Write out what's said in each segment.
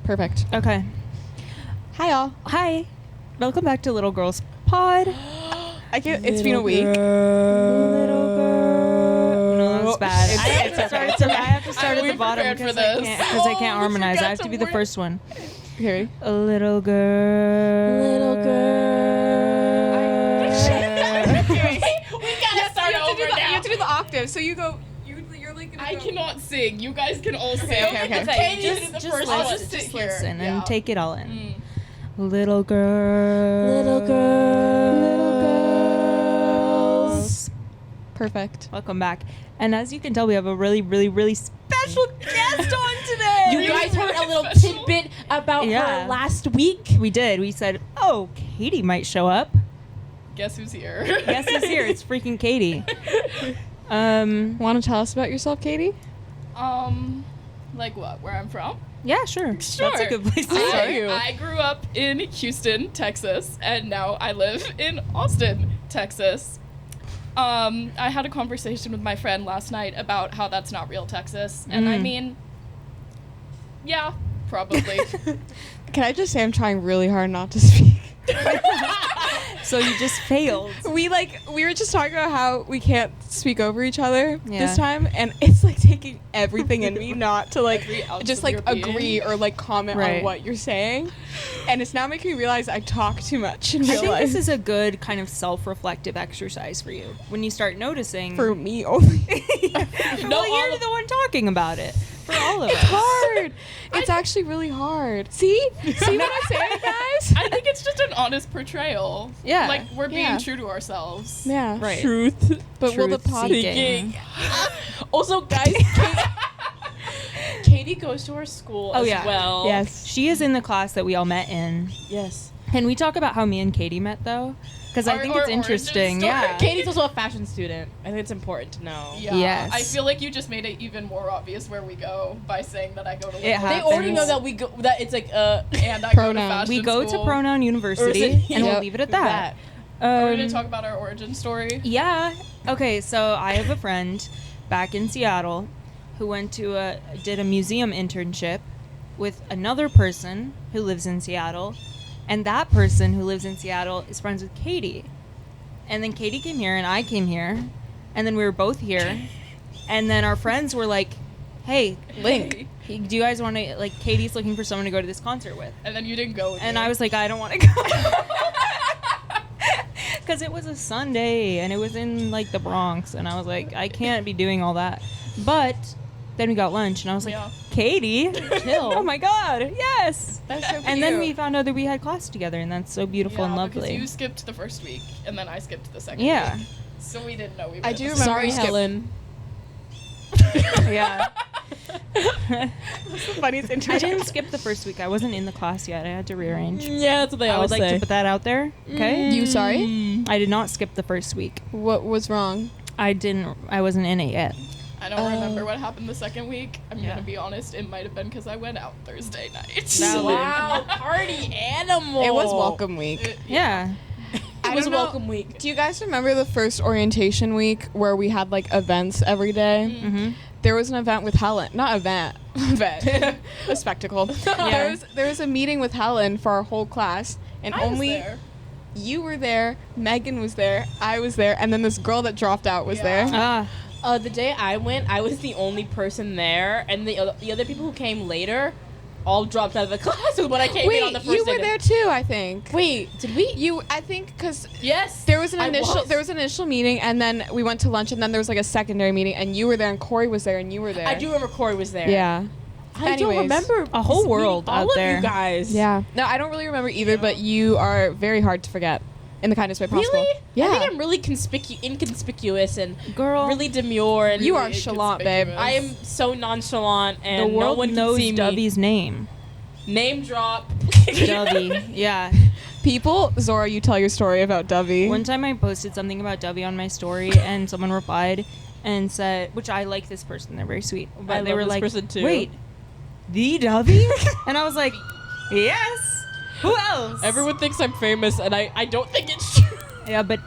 Perfect. Okay. Hi, y'all. Hi. Welcome back to Little Girls Pod. I can't. It's been a week. Little girl. No, that's bad. I have to start at the bottom because I can't harmonize. I have to be the first one. Okay. A little girl. Little girl. Okay. We gotta start over now. You have to do the octave. So you go. You're like. I cannot sing. You guys can all sing. Okay. Katie is the first one. Just Sit here. listen Yeah. and take it all in. Little girl. Little girl. Little girls. Perfect. Welcome back. And as you can tell, we have a really, really, really special guest on today. You guys heard a little tidbit about Yeah. her last week? We did. We said, oh, Katie might show up. Guess who's here? Guess who's here? It's freaking Katie. Want to tell us about yourself, Katie? Like what? Where I'm from? Yeah, sure. Sure. That's a good place to start. I grew up in Houston, Texas, and now I live in Austin, Texas. I had a conversation with my friend last night about how that's not real Texas, and I mean, yeah, probably. Can I just say I'm trying really hard not to speak? So you just failed. We were just talking about how we can't speak over each other Yeah. this time, and it's like taking everything in me not to Every ounce just of like your being. agree or like comment Right. on what you're saying, and it's now making me realize I talk too much in I real think life. this is a good kind of self-reflective exercise for you when you start noticing. For me only. Well, you're the one talking about it. For all of It's us. hard. It's actually really hard. See what I'm saying, guys? I think it's just an honest portrayal. Yeah. Like, we're being Yeah. true to ourselves. Yeah. Right. Truth. But will the Truth pod seeking. Also, guys, Katie goes to our school Oh, as yeah. well. Yes. She is in the class that we all met in. Yes. Can we talk about how me and Katie met, though? Because I Our- think our it's origin interesting. story. Yeah. Katie's also a fashion student. I think it's important to know. Yeah. Yes. I feel like you just made it even more obvious where we go by saying that I go to It Liberal They happens. already know that we go. That it's like and I Pronoun. go to fashion We go school. to Pronoun University, Or is it- and we'll Yep. leave it at that. Are we going to talk about our origin story? Yeah. Okay, so I have a friend back in Seattle who did a museum internship with another person who lives in Seattle, and that person who lives in Seattle is friends with Katie. And then Katie came here, and I came here, and then we were both here, and then our friends were like, "Hey, Link. do you guys want to, like, Katie's looking for someone to go to this concert with?" And then you didn't go with And me. I was like, I don't want to go. Because it was a Sunday, and it was in, like, the Bronx, and I was like, I can't be doing all that. But then we got lunch, and I was like, Yeah. Katie, oh my God, yes. That's so cute. And then we found out that we had class together, and that's so beautiful and Yeah, because lovely. you skipped the first week, and then I skipped the second Yeah. week. So we didn't know we were I at do the remember Sorry, you skipped- Helen. Yeah. That's the funniest I interaction. didn't skip the first week. I wasn't in the class yet. I had to rearrange. Yeah, that's what they I all would like say. to put that out there. Okay. You sorry? I did not skip the first week. What was wrong? I wasn't in it yet. I don't remember what happened the second week. I'm Yeah. going to be honest. It might have been because I went out Thursday night. Valid. Wow, party animal. It was welcome week. Yeah. It was don't know. welcome week. Do you guys remember the first orientation week where we had like events every day? Mm-hmm. There was an event with Helen. Not event. Event. A spectacle. There was a meeting with Helen for our whole class, and I was only there. you were there, Megan was there, I was there, and then this girl that dropped out was Yeah. there. The day I went, I was the only person there, and the other people who came later all dropped out of the class when I came in on the Wait, first you day. were there too, I think. Wait, did we? I think, because Yes. there was an I initial was. there was an initial meeting, and then we went to lunch, and then there was like a secondary meeting, and you were there, and Corey was there, and you were there. I do remember Corey was there. Yeah. I don't Anyways. remember A whole meeting world all out of there. you guys. Yeah. No, I don't really remember either, but you are very hard to forget in the kindest way possible. Really? Yeah. I think I'm really inconspicuous and Girl, really demure and You are Really chalant, babe. inconspicuous. I am so nonchalant the and world no one knows can see me. Dovie's name. Name drop. Dovie. Yeah. People, Zora, you tell your story about Dovie. One time I posted something about Dovie on my story, and someone replied and said, which I like this person, they're very sweet, but I they love were this like, person too. wait, the Dovie? And I was like, yes. Who else? Everyone thinks I'm famous and I don't think it's true. Yeah, but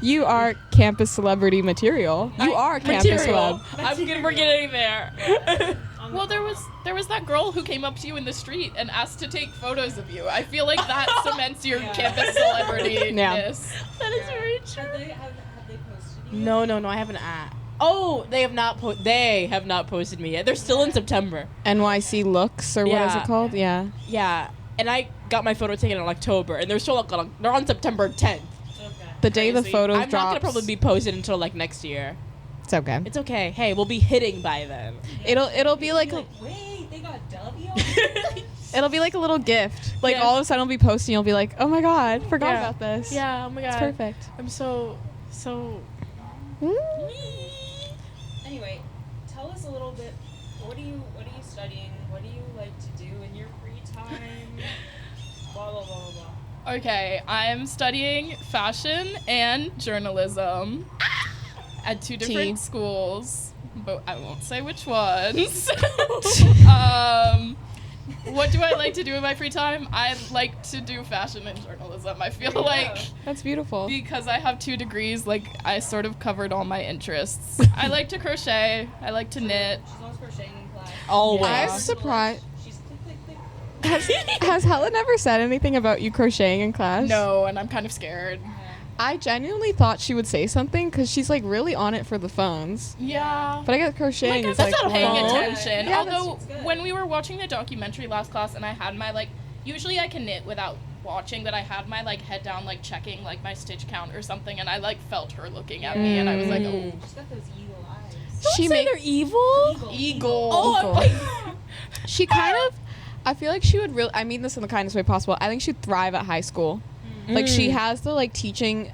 You are campus celebrity material. You are campus celeb. We're getting there. Well, there was that girl who came up to you in the street and asked to take photos of you. I feel like that cements your campus celebrity-ness. That is very true. Have they posted you? No, I haven't. Oh, they have not. They have not posted me yet. They're still in September. NYC Looks, or what is Yeah. it called? Yeah. Yeah, and I got my photo taken in October, and they're still they're on September 10th. Okay. The day the Crazy. photos I'm drops. not gonna probably be posted until like next year. It's okay. It's okay. Hey, we'll be hitting by then. It'll be like Wait, they got dovie on? it'll be like a little gift. Like Yeah. all of a sudden I'll be posting, you'll be like, oh my god, forgot Yeah. about this. Yeah. Oh my god. It's perfect. I'm so. Anyway, tell us a little bit. What are you studying? What do you like to do in your free time? Blah blah blah blah blah. Okay, I'm studying fashion and journalism at two different schools, but I won't say which ones. What do I like to do in my free time? I like to do fashion and journalism. I feel like That's beautiful. because I have 2 degrees, like I sort of covered all my interests. I like to crochet. I like to knit. She's always crocheting in class. Always. I'm surprised. She's click click click. Has Helen ever said anything about you crocheting in class? No, and I'm kind of scared. I genuinely thought she would say something because she's like really on it for the phones. Yeah. But I guess crocheting Like, is that's like not paying phone. attention. Yeah, Although that's good. when we were watching the documentary last class, and I had my like, usually I can knit without watching, but I had my like head down, like checking like my stitch count or something, and I like felt her looking at me, and I was like, oh, She's got those evil eyes. she Say make they're evil. eagle. Oh, she kind of. I feel like she would really. I mean this in the kindest way possible. I think she'd thrive at high school. Like she has the like teaching.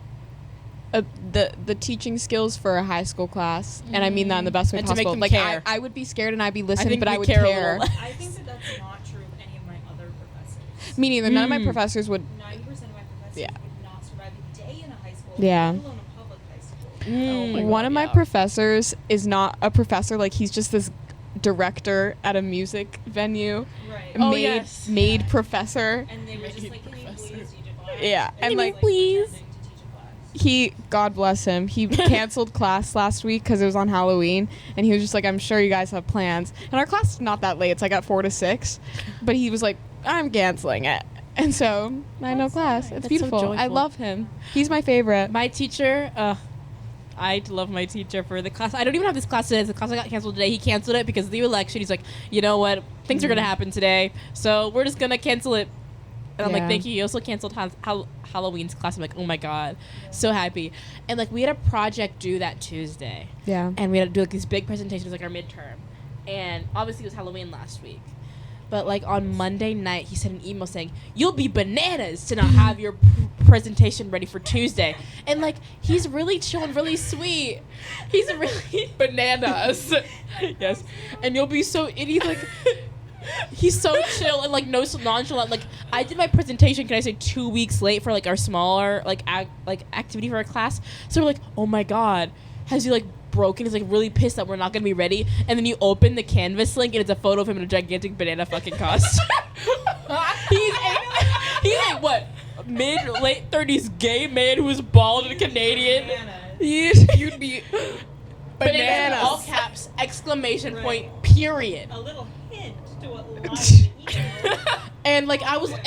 The teaching skills for a high school class, and I mean that in the best way And to make possible. them Like care. I would be scared and I'd be listening, think but I we would care a care. little. I think that that's not true of any of my other professors. Me neither. None of my professors would. 90% of my professors Yeah. would not survive a day in a high school, Yeah. let alone a public high school. Oh my One God, of my yeah. professors is not a professor. Like he's just this director at a music venue. Right. Oh, made yes. made professor. And they were just like, can you Professor. please teach a class? Yeah, and, he like, was, please. pretending to teach a class. He, God bless him, he canceled class last week because it was on Halloween, and he was just like, I'm sure you guys have plans. And our class is not that late; it's like at 4 to 6, but he was like, I'm canceling it, and so I had no class. It's That's so beautiful. I joyful. love him. He's my favorite. My teacher, I love my teacher for the class. I don't even have this class today. The class I got canceled today. He canceled it because of the election. He's like, you know what? Things are going to happen today. So we're just going to cancel it. And I'm like, Yeah. thank you. He also canceled Halloween's class. I'm like, oh my God. So happy. And like, we had a project due that Tuesday. Yeah. And we had to do like these big presentations, like our midterm. And obviously it was Halloween last week. But like on Monday night, he sent an email saying, you'll be bananas to not have your presentation ready for Tuesday. And like, he's really chill and really sweet. He's really Bananas. yes. And you'll be so idiot. Like, he's so chill and like so nonchalant. Like, I did my presentation, can I say 2 weeks late for like our smaller like activity for our class. So we're like, oh my God, has he like broken? He's like really pissed that we're not gonna be ready. And then you open the Canvas link and it's a photo of him in a gigantic banana fucking costume. he's like what, late 30s gay man who was bald and Canadian. You'd be Bananas. bananas. All caps, exclamation Right. point, period. A little hint to what lies in the email. And like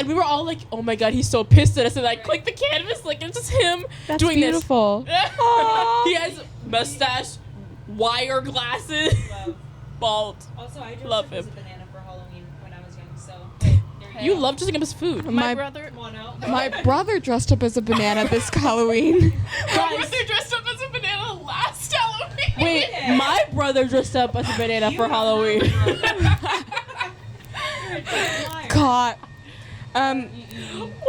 we were all like, oh my God, he's so pissed at us. And I clicked the Canvas, like it's just him That's doing beautiful. this. He has mustache, wire glasses, Love. bald. Also, I dressed Love up as a him. banana for Halloween when I was young, so hey, there You go. love dressing up as food. My My brother. Moineau. my brother dressed up as a banana this Halloween. My brother dressed up as a banana last Halloween. Wait, my brother dressed up as a banana for Halloween. You're a damn liar. God. Why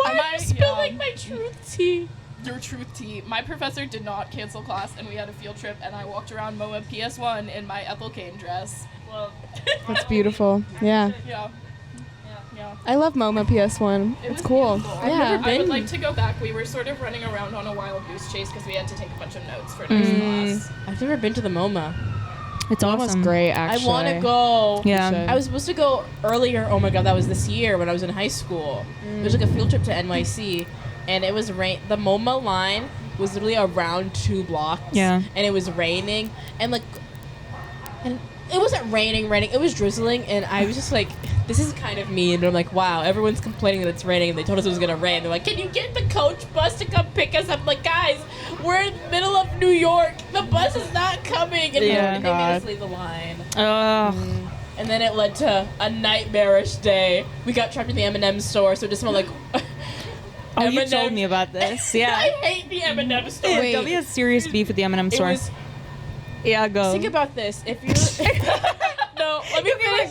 My- are you spilling yeah. my truth tea? Your truth tea. My professor did not cancel class, and we had a field trip, and I walked around MoMA PS1 in my Ethel Kane dress. Well, That's beautiful. Yeah. Yeah, yeah. yeah. I love MoMA PS1. It It's was cool. beautiful. Yeah. never I would been. like to go back. We were sort of running around on a wild goose chase because we had to take a bunch of notes for next class. I've never been to the MoMA. It's MoMA's great, actually. I want to go. Yeah. should. I was supposed to go earlier. Oh my God, that was this year when I was in high school. There's like a field trip to NYC, and it was rain. The MoMA line was literally around 2 blocks. Yeah. And it was raining, and like, and it wasn't raining. It was drizzling, and I was just like, this is kind of mean. And I'm like, wow, everyone's complaining that it's raining, and they told us it was gonna rain. They're like, can you get the coach bus to come pick us up? I'm like, guys, we're in the middle of New York. The bus is not coming. And, Yeah. and they made us leave the line. Ugh. And then it led to a nightmarish day. We got trapped in the M&M store, so it just smelled like. Oh, you M&Ms. told me about this. Yeah. I hate the M&M store. Wait. Dovie has serious beef with the M&M It store. was. Yeah, go. Think about this. If you're. No, let me finish.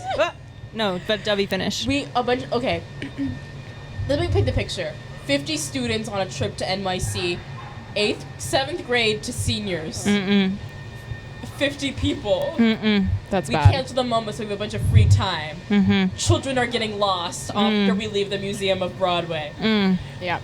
No, but Dovie, finish. Okay. Let me paint the picture. 50 students on a trip to NYC, 7th grade to seniors. Mm-mm. 50 people. Mm-mm. That's We bad. canceled the moment so we have a bunch of free time. Mm-hmm. Children are getting lost after we leave the Museum of Broadway. Mm. Yeah.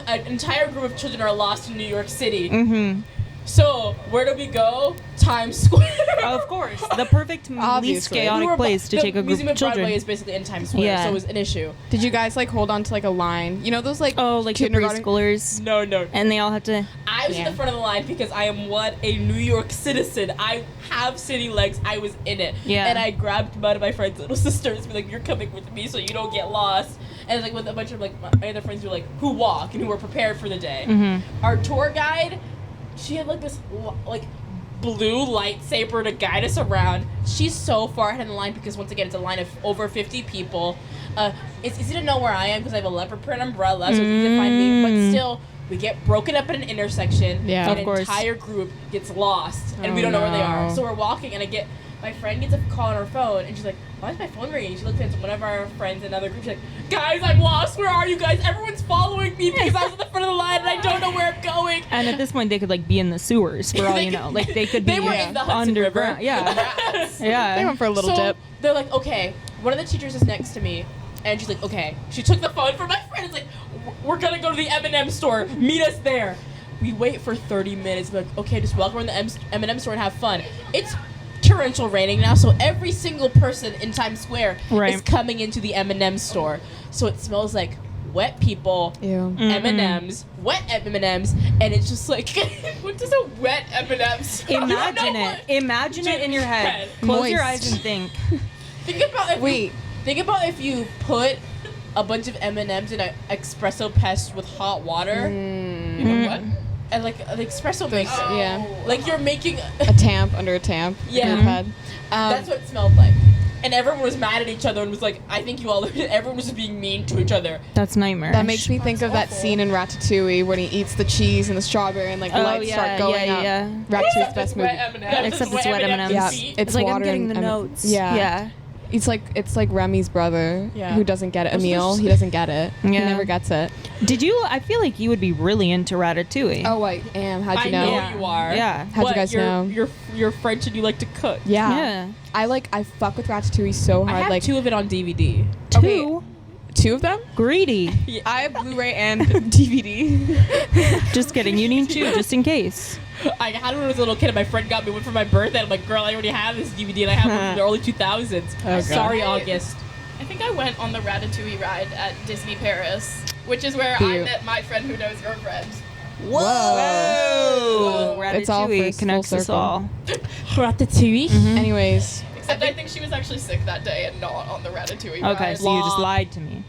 An entire group of children are lost in New York City. Mm-hmm. So, where do we go? Times Square. Of course. The perfect, least Obviously. chaotic place to take a group Museum of of Broadway children. is basically in Times Square, Yeah. so it was an issue. Did you guys like hold on to like a line? You know those like Oh, like the kindergarten preschoolers. No. And they all have to. I was in Yeah. the front of the line because I am a New York citizen. I have city legs. I was in it. Yeah. And I grabbed one of my friend's little sisters and be like, you're coming with me so you don't get lost. And like with a bunch of like my other friends who like who walk and who were prepared for the day. Mm-hmm. Our tour guide, she had like this like blue lightsaber to guide us around. She's so far ahead in the line because once again it's a line of over 50 people. It's easy to know where I am because I have a leopard print umbrella, so it's easy to find me. But still, we get broken up at an intersection. Yeah. An Of course. entire group gets lost, and we Oh, don't know where they are. no. So we're walking, and my friend gets a call on her phone, and she's like, why is my phone ringing? She looks at one of our friends in another group. She's like, guys, I'm lost. Where are you guys? Everyone's following me because I was at the front of the line, and I don't know where I'm going. And at this point, they could like be in the sewers for all They you know. could- Like they could be They were in the Hudson River. underground. Yeah. They Yeah. went for a little So dip. they're like, okay, one of the teachers is next to me, and she's like, okay. She took the phone from my friend. It's like, we're gonna go to the M&M store. Meet us there. We wait for 30 minutes. We're like, okay, just walk around the M&M store and have fun. It's torrential raining now, so every single person in Times Square Right. is coming into the M&M store. So it smells like wet people, Ew. M&Ms, wet M&Ms, and it's just like, what does a wet M&M smell? Imagine it. Imagine it in your head. Close your eyes Moist. and think. Think about if you put a bunch of M&Ms in an espresso press with hot water. Mm. You know what? And like an espresso maker. Yeah. Like you're making. A tamp under a tamp. Yeah. in your head. That's what it smelled like. And everyone was mad at each other and was like, I think you all. Everyone was just being mean to each other. That's nightmare. That makes me think of that awful. scene in Ratatouille when he eats the cheese and the strawberry and like the Oh, lights yeah, start going yeah, up. yeah. Ratatouille's best movie. Except it's wet M&Ms. Yeah, feet. it's like I'm water getting and the M- notes. Yeah. Yeah. It's like Remy's brother Yeah. who doesn't get it. Also, Emil, there's- he doesn't get it. He Yeah. never gets it. Did you? I feel like you would be really into Ratatouille. Oh, I am. How'd you I know? know you are. Yeah. How'd you What, guys you're, know? You're French and you like to cook. Yeah. Yeah. I fuck with Ratatouille so hard. I have like 2 of it on DVD. Okay. Two. 2 of them? Greedy. I have Blu-ray and DVD. Just kidding. You need two just in case. I had one when I was a little kid and my friend got me one for my birthday. I'm like, girl, I already have this DVD and I have one from the early 2000s. Oh, God. Sorry, August. I think I went on the Ratatouille ride at Disney Paris, which is where I Cute. met my friend who knows your friend. Whoa. It's all Ratatouille first connects full us circle. all. Ratatouille? Anyways, Except I think she was actually sick that day and not on the Ratatouille ride. Okay, so you just lied to me.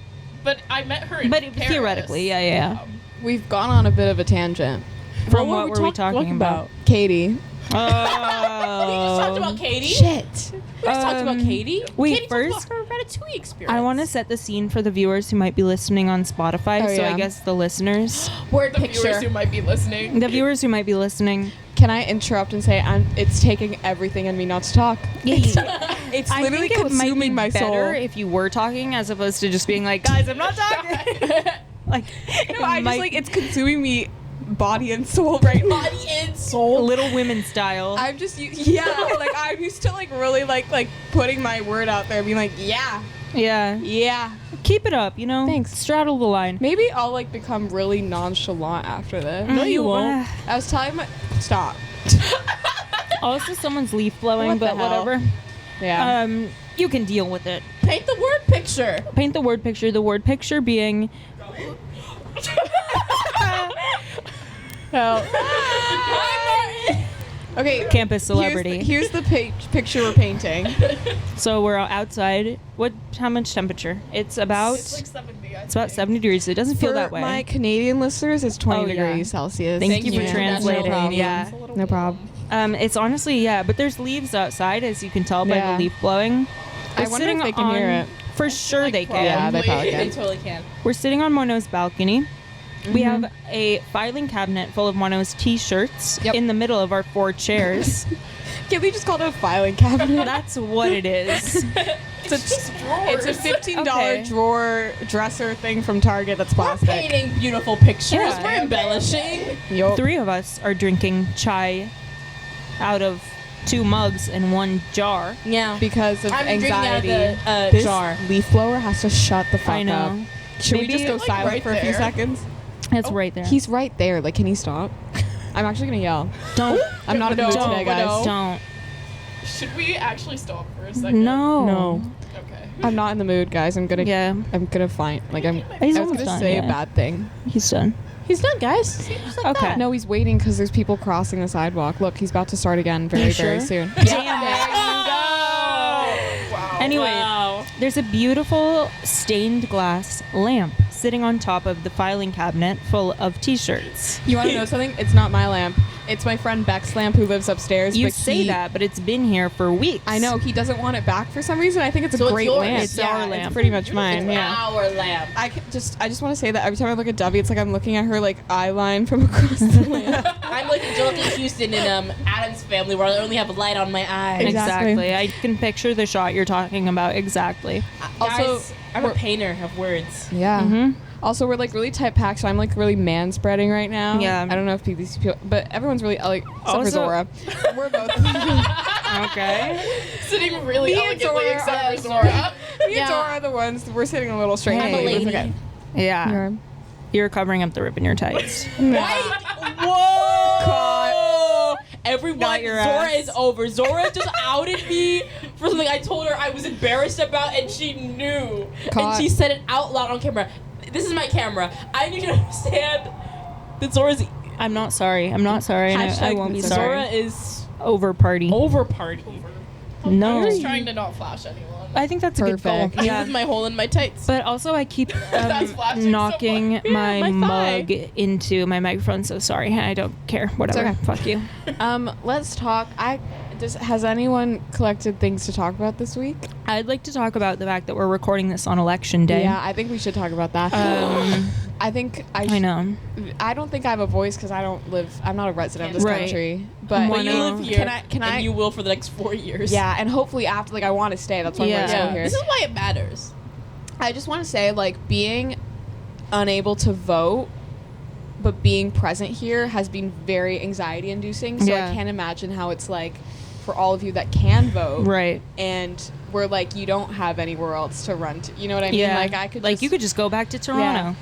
But I met her in But Paris. theoretically, yeah. we've gone on a bit of a tangent. From what were we talking about? Katie. Oh. We just talked about Katie. Shit. We just talked about Katie. wait, Katie first- talked about her Ratatouille experience. I want to set the scene for the viewers who might be listening on Spotify. Oh, so yeah. I guess the listeners, word The viewers picture. who might be listening. the viewers who might be listening. Can I interrupt and say it's taking everything in me not to talk? It's I literally think it might be consuming my soul. better if you were talking as opposed to just being like, guys, I'm not talking. Like, No, I just like it's consuming me, body and soul right now. Body and soul. Little Women style. I'm just like I'm used to like really like putting my word out there, being like yeah. yeah. Keep it up, you know? Thanks. Straddle the line. Maybe I'll like become really nonchalant after this. No, you won't. I was telling my stop. Also, someone's leaf blowing, What the but hell? whatever. Yeah. You can deal with it. Paint the word picture. Paint the word picture. The word picture being Hell. Okay, campus celebrity. Here's the picture we're painting. So we're outside. How much temperature? It's about It's like 70. it's about 70 degrees. It doesn't feel For that way. my Canadian listeners, it's 20 Oh, yeah. degrees Celsius. Thank you for Yeah. translating. No problem. Yeah. No problem. It's honestly, but there's leaves outside, as you can tell by Yeah. the leaf blowing. I We're wonder sitting if they can hear on- it. For sure they can. Yeah, they probably They can. totally can. We're sitting on Moineau's balcony. We Mm-hmm. have a filing cabinet full of Moineau's t-shirts Yep. in the middle of our 4 chairs. Can we just call it a filing cabinet? That's what it is. It's a $15 Okay. drawer dresser thing from Target that's We're plastic. painting beautiful pictures. Yeah. We're embellishing. Yup. 3 of us are drinking chai out of 2 mugs and 1 jar. Yeah. Because of I'm drinking anxiety. out of the This jar. leaf blower has to shut the fuck I know. up. Should Maybe we just go like silent right for a few there. seconds? It's right there. He's right there. Like, can he stop? I'm actually gonna yell. Don't. I'm not in the mood Don't, today, guys. Don't. Should we actually stop for a second? No. No, Okay. I'm not in the mood, guys. I'm gonna. Yeah. I'm gonna find. Like, I'm. He's I was almost gonna done, say yeah. a bad thing. He's done. He's done, guys. Just like Okay. that. No, he's waiting because there's people crossing the sidewalk. Look, he's about to start again very, You very sure? soon. Damn Wow. Anyway, Wow. there's a beautiful stained glass lamp sitting on top of the filing cabinet full of t-shirts. You want to know something? It's not my lamp. It's my friend Beck's lamp who lives upstairs. You but say that, but it's been here for weeks. I know he doesn't want it back for some reason. I think it's a So it's great yours. lamp. It's yeah, our It's lamp. pretty much mine. It's Yeah. our lamp. I just want to say that every time I look at Dovie, it's like I'm looking at her like eye line from across the lamp. I'm like Angelica Houston in Adam's Family, where I only have a light on my eye. Exactly. Exactly. I can picture the shot you're talking about. Exactly. Also, Guys, I'm a painter of words. Yeah. Mhm. Also, we're like really tight packed, so I'm like really man spreading right now. Yeah. I don't know if these people, but everyone's really like except for Also- Zora. We're both. Okay. Sitting really Me and elegantly Zora except are- for Zora. Me and Zora are the ones. We're sitting a little straight. I'm a but it's lady. okay. Yeah. You're- You're covering up the rip in your tights. Whoa! Everyone, Not your Zora ass. is over. Zora just outed me for something I told her I was embarrassed about, and she knew. Caught. And she said it out loud on camera. This is my camera. I need you to understand that Zora's I'm not sorry. I'm not sorry. And I hashtag won't be Zora sorry. is Over party. over party. No. I'm just trying to not flash anyone. I think that's a good Perfect. goal. Yeah. With my hole in my tights. But also, I keep That's flashing so knocking much. my, my thigh. mug into my microphone. So sorry. I don't care. Whatever. okay. Fuck you. Let's talk. Has anyone collected things to talk about this week? I'd like to talk about the fact that we're recording this on election day. Yeah, I think we should talk about that. I think I know. I don't think I have a voice because I don't live. I'm not a resident of this Right. country. But But you Moineau. live here, Can I? and you will for the next 4 years. Yeah, and hopefully after, like, I want to stay. That's why Yeah. I'm still Yeah. here. This is why it matters. I just want to say, like, being unable to vote, but being present here has been very anxiety inducing. So Yeah. I can't imagine how it's like for all of you that can vote. Right. And we're like, you don't have anywhere else to run to. You know what I mean? Yeah. Like, I could Like just, you could just go back to Yeah. Toronto.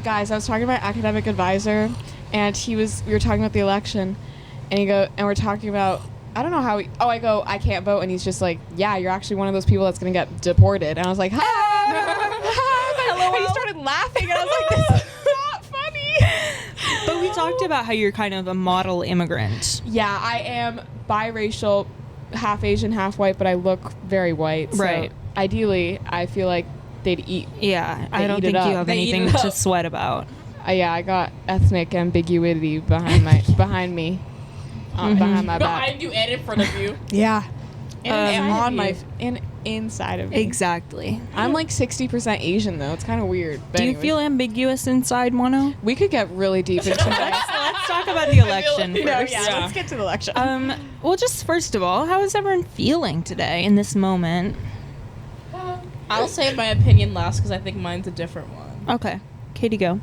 Guys, I was talking to my academic advisor, and we were talking about the election, and we're talking about, I don't know how I go, I can't vote, and he's just like, yeah, you're actually one of those people that's gonna get deported. And I was like, hello. And he started laughing, and I was like, this is not funny. But we talked about how you're kind of a model immigrant. Yeah, I am biracial, half Asian, half white, but I look very white. So Right. ideally, I feel like they'd eat. Yeah. They I don't eat it think you up. have They eat anything it to up. sweat about. Yeah, I got ethnic ambiguity behind me, behind my back. Behind you and in front of you. Yeah, and Um, on my inside of me. Exactly. I'm like 60% Asian though. It's kind of weird. But Do you anyways. feel ambiguous inside, Mono? we could get really deep into that? Let's talk about the election like- first. Yeah. Let's get to the election. Well, just first of all, how is everyone feeling today in this moment? I'll say my opinion last because I think mine's a different one. Okay, Katie, go.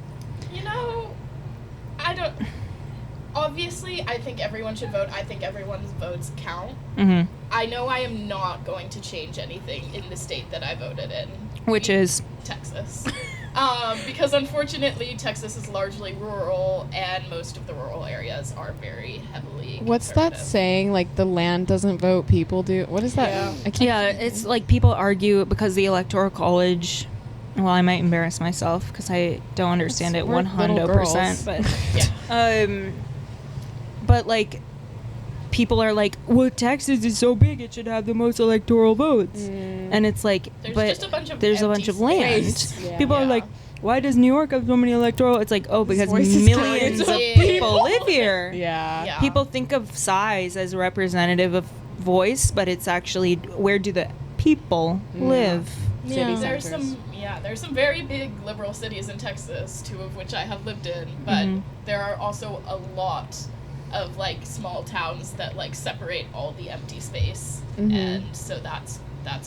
You know, I don't. Obviously, I think everyone should vote. I think everyone's votes count. Mm-hmm. I know I am not going to change anything in the state that I voted in. Which is Texas. Because unfortunately, Texas is largely rural, and most of the rural areas are very heavily. What's that conservative. saying? Like the land doesn't vote, people do. What is that? Yeah. I can't. yeah, it's like people argue because the Electoral College. Well, I might embarrass myself because I don't understand it We're little 100%. girls. But Yeah. but like people are like, well, Texas is so big, it should have the most electoral votes. And it's like, There's but just a bunch of there's a empty bunch of land. space. Yeah. People are Yeah. like, why does New York have so many electoral? It's like, oh, because voice is millions of counted. people live here. Yeah. Yeah. People think of size as representative of voice, but it's actually where do the people live? City There's centers. there's some very big liberal cities in Texas, 2 of which I have lived in, but there are also a lot of like small towns that like separate all the empty space, and so that's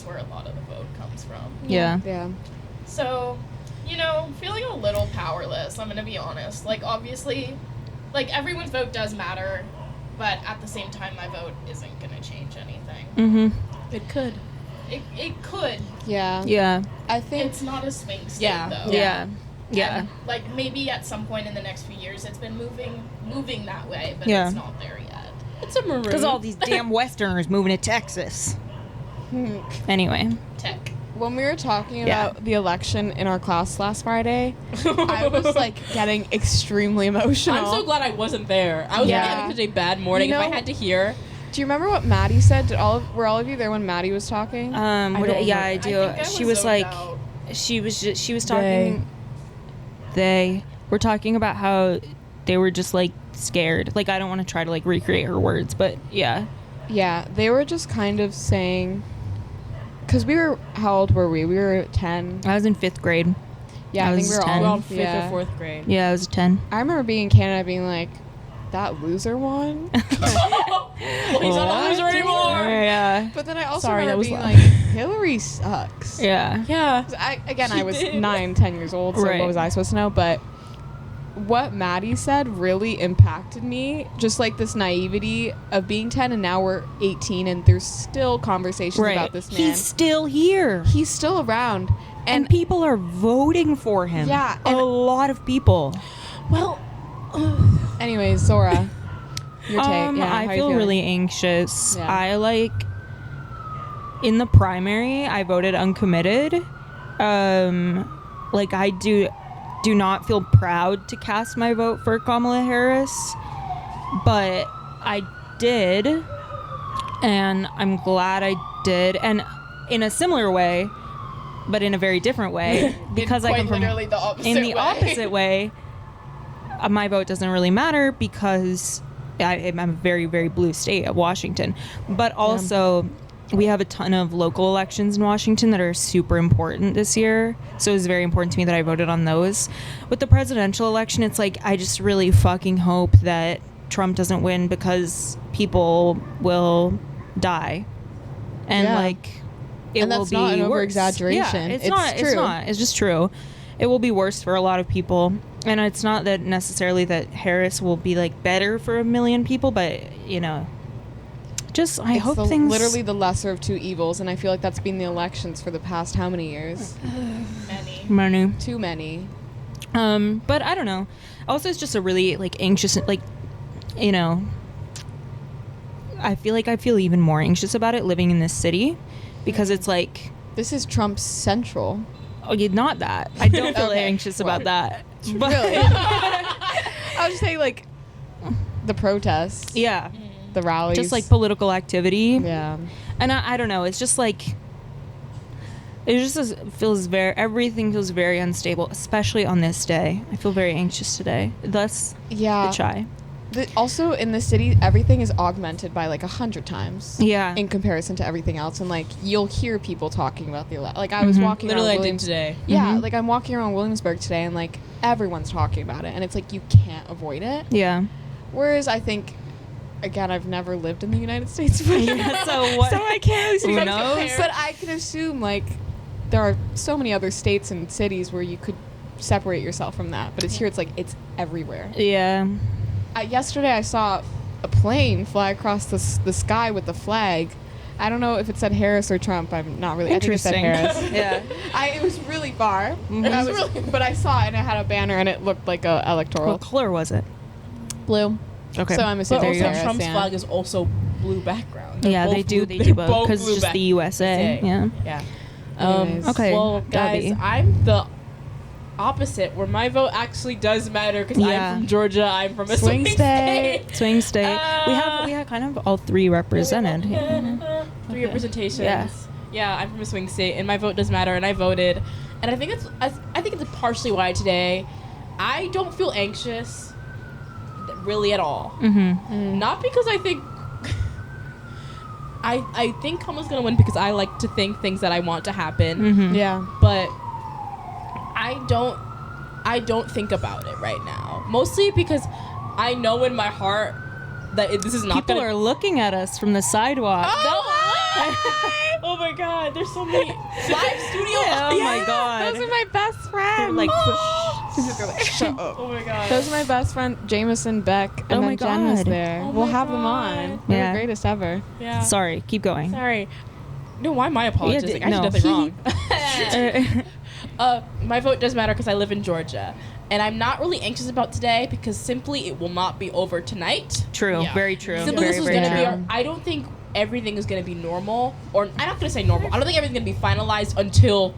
where a lot of the vote comes from. Yeah. Yeah. So, you know, feeling a little powerless, I'm gonna be honest. Like, obviously, like, everyone's vote does matter, but at the same time, my vote isn't gonna change anything. Mm-hmm. It could. It could. Yeah. Yeah. I think It's not a swing state, Yeah. though. Yeah. Yeah. And, like, maybe at some point in the next few years, it's been moving that way, but Yeah. it's not there yet. It's a maroon. Because all these damn Westerners moving to Texas. Anyway. Tech. when we were talking Yeah. about the election in our class last Friday, I was like getting extremely emotional. I'm so glad I wasn't there. I was Yeah. having such a bad morning. You If I know- had to hear, Do you remember what Maddie said? Were all of you there when Maddie was talking? Yeah, don't I remember. do. I think I She was was like, zoned out. she was talking. They were talking about how they were just like scared. Like, I don't want to try to like recreate her words, but yeah. Yeah, they were just kind of saying, because we were, how old were we? We were 10. I was in 5th grade. Yeah, I I think was we were 10. all well, in 5th yeah. or 4th grade. Yeah, I was 10. I remember being in Canada being like, that loser won? Well, he's not a loser anymore. Yeah. But then I also Sorry, remember that was being loud. like, Hillary sucks. Yeah. Yeah. 'Cause I She was did. 9, 10 years old, so Right. what was I supposed to know? But what Maddie said really impacted me. Just like this naivety of being 10 and now we're 18 and there's still conversations about this man. He's still here. He's still around. And people are voting for him. Yeah, A and- lot of people. Well, Anyways, Zora, your take. Yeah, how I you feel feeling? really anxious. Yeah. I like in the primary I voted uncommitted. Like I do not feel proud to cast my vote for Kamala Harris, but I did, and I'm glad I did. And in a similar way, but in a very different way, because I Quite come from literally the opposite in the way. opposite way, my vote doesn't really matter because I'm a very, very blue state of Washington. But also, we have a ton of local elections in Washington that are super important this year. So it's very important to me that I voted on those. With the presidential election, it's like I just really fucking hope that Trump doesn't win because people will die. And Yeah. like it And will that's be not an worse. over-exaggeration. Yeah, it's It's not. It's true. not. It's just true. It will be worse for a lot of people, and it's not that necessarily that Harris will be like better for a million people, but you know, just I It's hope things literally the lesser of two evils, and I feel like that's been the elections for the past how many years? Many. Too many. But I don't know. Also, it's just a really like anxious, like, you know, I feel like I feel even more anxious about it living in this city because it's like, This is Trump's central. oh, yeah, not that. I don't feel Okay. anxious about that. But Really? I was saying like the protests, yeah, the rallies, just like political activity. yeah. And I don't know. It's just like it just feels everything feels very unstable, especially on this day. I feel very anxious today. Thus, Yeah. the chai. Also, in the city, everything is augmented by like 100 times. Yeah. In comparison to everything else, and like you'll hear people talking about the election. Like I was walking. literally, around I did Williams- today. Yeah, like I'm walking around Williamsburg today, and like everyone's talking about it, and it's like you can't avoid it. Yeah. Whereas I think, again, I've never lived in the United States, but Yeah, so what- so I can't really speak Who on knows? compare. But I can assume like there are so many other states and cities where you could separate yourself from that. But it's here, it's like it's everywhere. Yeah. Yesterday I saw a plane fly across the sky with the flag. I don't know if it said Harris or Trump. I'm not really. I think it said Interesting. Harris. Yeah. It was really far. Mhm. And but I saw it and it had a banner and it looked like a electoral. What color was it? Blue. Okay. So I'm But assuming There you also, go. Harris, Trump's yeah. flag is also blue background. They're Yeah, both they do. blue- They they're do both because blue it's just the USA. Yeah. Yeah. Anyways. Okay, Well, guys, Dovie. I'm the opposite, where my vote actually does matter because Yeah. I'm from Georgia. I'm from a Swing swing state. state. Swing state. we have kind of all three represented. Three representations. Yeah. Yeah, I'm from a swing state, and my vote does matter, and I voted. And I think it's partially why today I don't feel anxious, really at all. Mm-hmm. Not because I think. I think Kamala's gonna win because I like to think things that I want to happen. Mm-hmm. Yeah. But I don't think about it right now. Mostly because I know in my heart that this is not People gonna. are looking at us from the sidewalk. Oh my god, there's so many live studio. Oh my god. Those are my best friends. They're like, Shut up. Oh my god. Those are my best friend, Jameson, Beck, and Oh then my Jen was God. there. Oh We'll my have them God. on. They're Yeah. the greatest ever. Yeah. sorry, keep going. Sorry. No, why am I apologizing? Yeah, I did no. nothing wrong. My vote does matter because I live in Georgia. And I'm not really anxious about today because simply it will not be over tonight. True, Yeah. very true. Simply Very, this is very gonna true. be I don't think everything is going to be normal. Or I'm not going to say normal. I don't think everything's going to be finalized until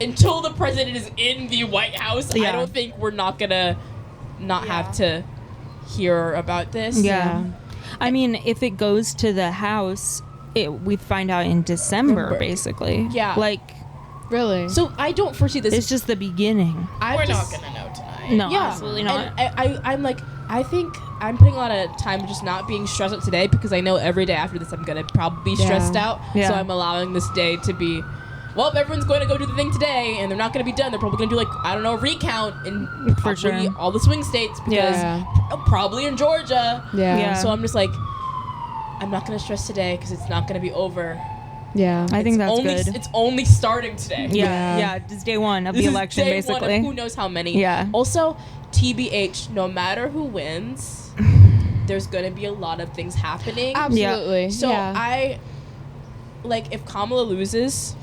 until the president is in the White House. I Yeah. don't think we're not going to not Yeah. have to hear about this. Yeah. I mean, if it goes to the House, we find out in December, December. basically. Yeah. Like, Really? So I don't foresee this. it's just the beginning. We're not gonna know tonight. No, Yeah, absolutely not. And I'm like, I think I'm putting a lot of time just not being stressed out today because I know every day after this I'm gonna probably be stressed Yeah. out. Yeah. So I'm allowing this day to be. Well, if everyone's going to go do the thing today, and they're not going to be done, they're probably going to do a recount in For probably sure. all the swing states because Yeah. probably in Georgia. Yeah. Yeah. So I'm just like, I'm not going to stress today because it's not going to be over. Yeah. I think It's that's only, good. It's only starting today. Yeah, Yeah. yeah, it's day one of This the is election, day one of basically. who knows how many. Yeah. Also, TBH, no matter who wins, there's gonna be a lot of things happening. Absolutely. So yeah. if Kamala loses,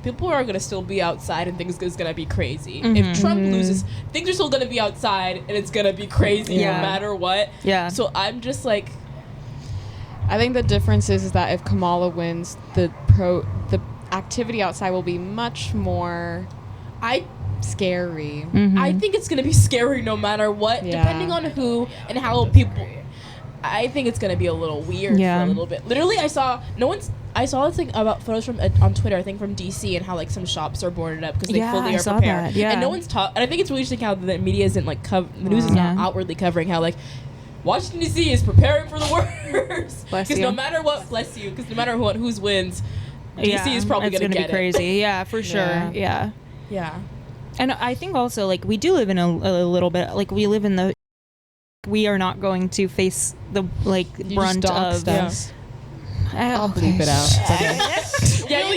people are gonna still be outside and things is gonna be crazy. Mhm. If Trump loses, things are still gonna be outside and it's gonna be crazy Yeah. no matter what. Yeah. So I'm just like, I think the difference is that if Kamala wins, the activity outside will be much more scary. Mhm. I think it's gonna be scary no matter what, Yeah. depending on who and how people. I think it's gonna be a little weird Yeah. for a little bit. Literally, I saw this thing about photos from on Twitter, I think from DC, and how like some shops are boarded up because they Yeah, fully I are saw prepared. that, yeah. And no one's and I think it's really interesting how the media isn't like the news is not Yeah. outwardly covering how like Washington DC is preparing for the worst. Bless Because you. no matter what, bless you. Because no matter who's wins, DC is probably it's gonna be get crazy. Yeah, for sure. Yeah. Yeah. it. Yeah. And I think also, like, we do live in a little bit, like, we live in we are not going to face the, like, You brunt just doxed of. us. I'll Oh, bleep it out. It's okay. Yeah,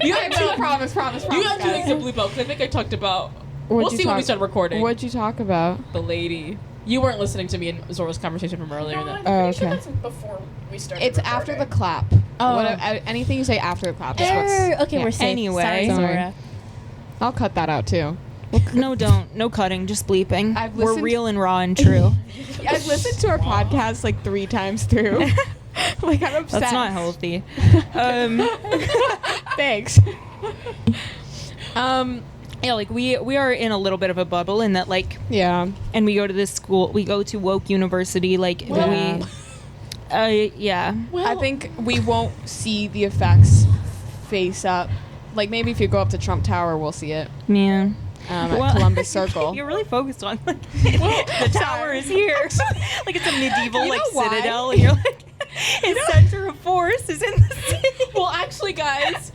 you have two. promise. You have two things to bleep out because I think I talked about. What'd We'll you see when we talk- start recording. What'd you talk about? The lady. You weren't listening to me in Zora's conversation from earlier. No, Then. I'm Oh, pretty sure okay. that's before we started. It's after the recording. clap. Oh. Anything you say after the clap is what's. Okay, yeah. we're safe. Anyway. Sorry, Sorry. Zora. I'll cut that out too. No, don't. No cutting, just bleeping. I've We're listened- real and raw and true. I've listened to our podcast like 3 times through. Like I'm obsessed. That's not healthy. Thanks. Yeah, like, we are in a little bit of a bubble in that, like, Yeah. and we go to this school, we go to woke university, like, Yeah. yeah. Well, I think we won't see the effects face up. Like maybe if you go up to Trump Tower, we'll see it. Yeah. At Well, Columbus Circle. You're really focused on, like, the tower is here. Like, it's a medieval, You like, know why? citadel, and you're like, its center of force is in the city. Well, actually, guys.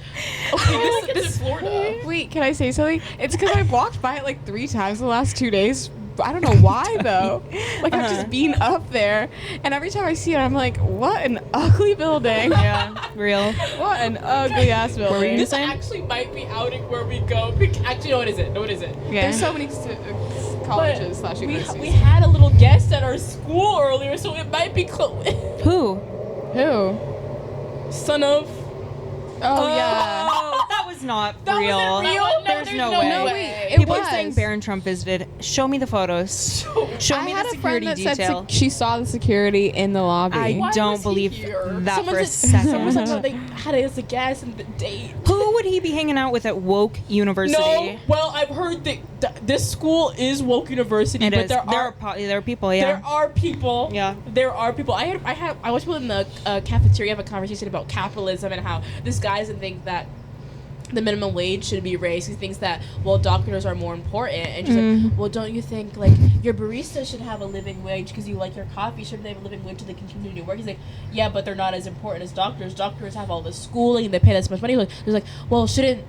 Okay, It's in Florida. Wait, can I say something? It's because I've walked by it like 3 times the last 2 days. I don't know why though. Like I've just been up there, and every time I see it, I'm like, what an ugly building. Yeah, real. What an ugly ass were building. you This saying? actually might be outing where we go. Actually, no, it isn't. No, it isn't. Yeah. There's so many colleges slash we universities. had a little guest at our school earlier, so it might be Who? Who? son of. Oh yeah. Oh, that was not That real. wasn't real? No, There's no way. No, wait, it People was. are saying Barron Trump visited. Show me the photos. Show I me had the a friend security that detail. said she saw the security in the lobby. I Why don't was he believe here? that for a Someone second. said they had it as a guest and the date. Who would he be hanging out with at woke university? No, well, I've heard that this school is woke university, It but is. there are people. Yeah. there are people. Yeah. There are people. I watched people in the cafeteria have a conversation about capitalism and how this guy doesn't think that the minimum wage should be raised. He thinks that, well, doctors are more important. And she's like, well, don't you think, like, your barista should have a living wage because you like your coffee? Shouldn't they have a living wage so they can continue to work? He's like, yeah, but they're not as important as doctors. Doctors have all this schooling and they pay this much money. There's like, well, shouldn't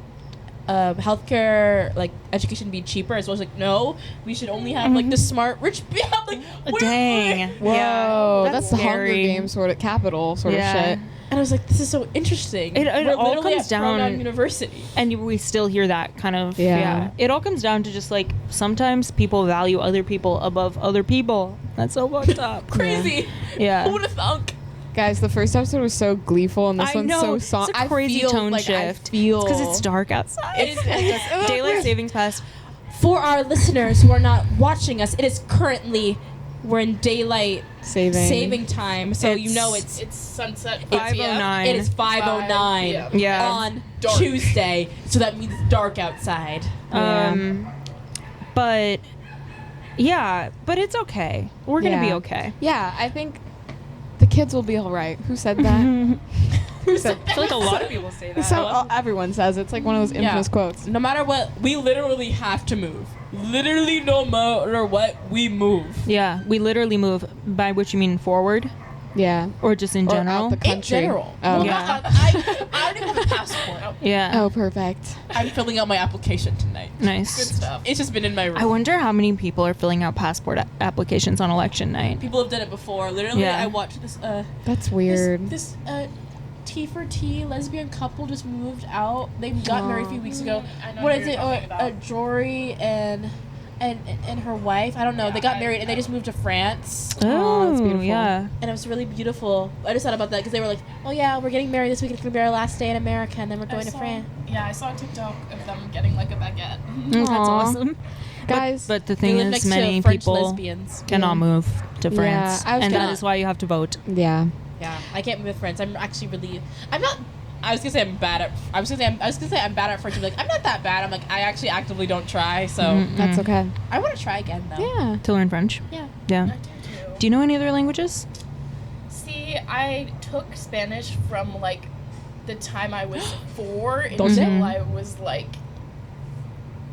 healthcare, like, education be cheaper? As well as like, no, we should only have, like, the smart, rich people. Like, Dang. Whoa, Yeah, that's the Hunger scary. Games sort of capital sort of shit. And I was like, this is so interesting. It We're all literally comes at Pronoun down- University. And we still hear that kind of. Yeah. It all comes down to just like sometimes people value other people above other people. That's so fucked up. Crazy. Yeah. Who would have thunk? Guys, the first episode was so gleeful, and this I one's know. so somber. It's a crazy tone shift. I feel Because it's dark outside. It is- Daylight savings pass. For our listeners who are not watching us, it is currently, we're in daylight saving time, so you know it's sunset. 5:09. it is 5:09 Yeah. on Dark. Tuesday, so that means it's dark outside. But yeah, but it's okay. We're gonna be Yeah. okay. Yeah, I think the kids will be all right. Who said that? Who said I feel like a lot of people say that. So everyone says it's like one of those infamous quotes. No matter what, we literally have to move. Literally, no matter what, we move. Yeah, we literally move, by which you mean forward Yeah. or just in Or general. out the country. In general. Oh. Well, Yeah. I don't even have a passport. Yeah. Oh, perfect. I'm filling out my application tonight. Nice. Good stuff. It's just been in my room. I wonder how many people are filling out passport applications on election night. People have done it before. Literally, Yeah. I watched this. That's weird. This T for T lesbian couple just moved out. They got married a few weeks ago. I know What who is you're it? talking about. Jory and her wife. I don't know. Yeah, They got I- married and they just moved to France. Oh, that's beautiful. Yeah. And it was really beautiful. I just thought about that because they were like, "Oh yeah, we're getting married this week. It's gonna be our last day in America, and then we're going to France." Yeah, I saw a TikTok of them getting like a baguette. That's Aw. awesome. Guys, But the They thing live is, next to many French people lesbians. cannot Yeah. move to Yeah, France. I was And that gonna- is why you have to vote. yeah. Yeah, I can't move with friends. I'm actually really. I'm not. I was gonna say I'm bad at. I was gonna say I'm bad at French. I'm like, I'm not that bad. I'm like, I actually actively don't try. So That's okay. I want to try again though. Yeah. To learn French. Yeah. Yeah. I do too. Do you know any other languages? See, I took Spanish from like the time I was 4 Does it? until I was like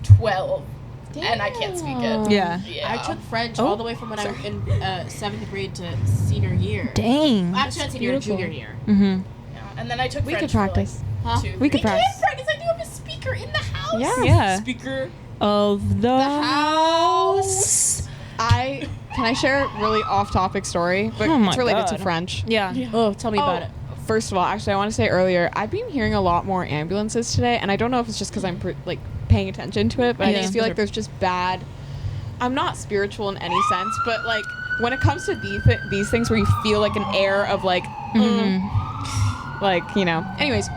12, and I can't speak it. Yeah. Yeah. I took French Oh, all the way from when I was in 7th grade to senior year. Dang. Actually, not senior, beautiful. junior year. Mm-hmm. Yeah. And then I took We French could practice. for Huh? like 2 We could weeks. practice. practice. I do have a speaker in the house. Yeah. Yeah. Speaker. Of the house. Can I share a really off-topic story? But Oh my it's related to God. French. Yeah. Oh, tell me about it. First of all, actually, I want to say earlier, I've been hearing a lot more ambulances today, and I don't know if it's just because I'm paying attention to it, but I Yeah. just feel like there's just bad. I'm not spiritual in any sense, but like when it comes to these things where you feel like an air of like, like you know. Anyways,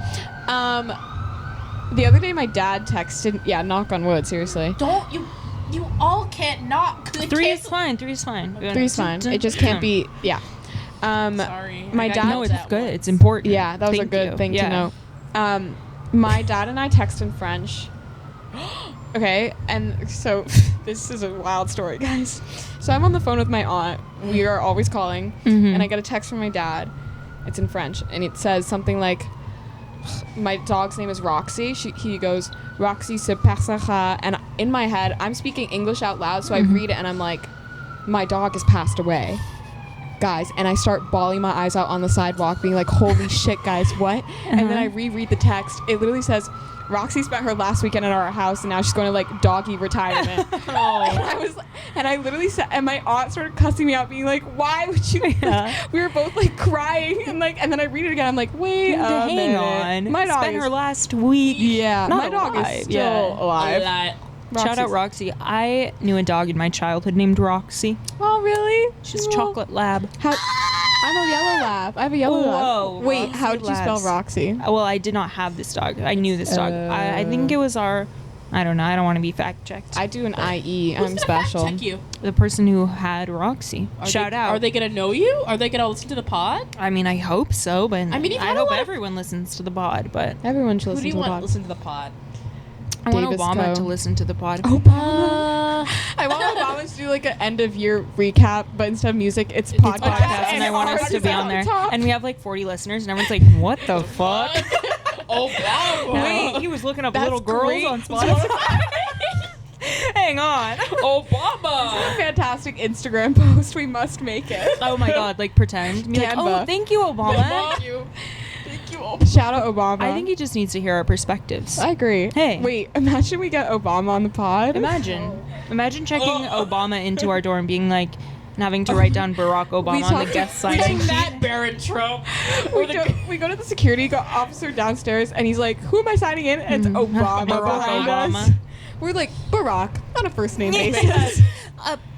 the other day my dad texted. Yeah, knock on wood. Seriously. Don't you? You all can't knock. 3 is fine. 3 is fine. Three's fine. It just can't be. Yeah. Sorry. My I dad- No, it's that good. once. It's important. Yeah, that was a Thank good you. thing Yeah. to know. My dad and I text in French. Okay, and so this is a wild story, guys. So I'm on the phone with my aunt. We are always calling, Mhm. and I get a text from my dad. It's in French, and it says something like, "My dog's name is Roxy." He goes, "Roxy se passera," and in my head, I'm speaking English out loud, so I read it, and I'm like, "My dog has passed away." Guys, and I start bawling my eyes out on the sidewalk, being like, holy shit, guys, what? And then I reread the text. It literally says, Roxy spent her last weekend at our house, and now she's going to like doggy retirement. And I literally said, and my aunt started cussing me out, being like, why would you? Yeah. We were both like crying, and then I read it again. I'm like, wait, a Hang minute. on. My dog Spent is, her last week. yeah, Not my dog alive. is still Yeah. alive. Shout out Roxy. I knew a dog in my childhood named Roxy. Oh, really? She's a Well, chocolate lab. How? I'm a yellow lab. I have a yellow Whoa, lab. Wait, Roxy how did you spell labs. Roxy? Well, I did not have this dog. I knew this dog. I think it was our I don't know. I don't want to be fact checked. I do an IE. Who's I'm gonna special. fact check you? The person who had Roxy. Shout out. Are they gonna know you? Are they gonna listen to the pod? I mean, I hope so, but I mean, you've I had a hope lot of- everyone listens to the pod. But Everyone should Who listen do you to the want to pod. listen to the pod? I want Davis Obama Co. to listen to the pod. I want Obama to do like an end of year recap, but instead of music, it's podcast. Podcast, and I want us ours to is be at on the there. top. And we have like 40 listeners, and everyone's like, "What the fuck?" Oh wow! Wait, he was looking up That's little girls great. on Spotify. Hang on. Obama. Fantastic Instagram post. We must make it. Oh my god, like pretend. Be like, Canva. oh, thank you, Obama. Thank you. Thank you, Obama. Shout out Obama. I think he just needs to hear our perspectives. I agree. Hey. Wait, imagine we get Obama on the pod. Imagine checking Obama into our door and being like, and having to write down Barack Obama on talk- the guest we signing talk- sheet. That Barron Trump. We go to the security officer downstairs, and he's like, "Who am I signing in?" And it's Obama. Barack behind Obama. us. We're like Barack on a first name basis.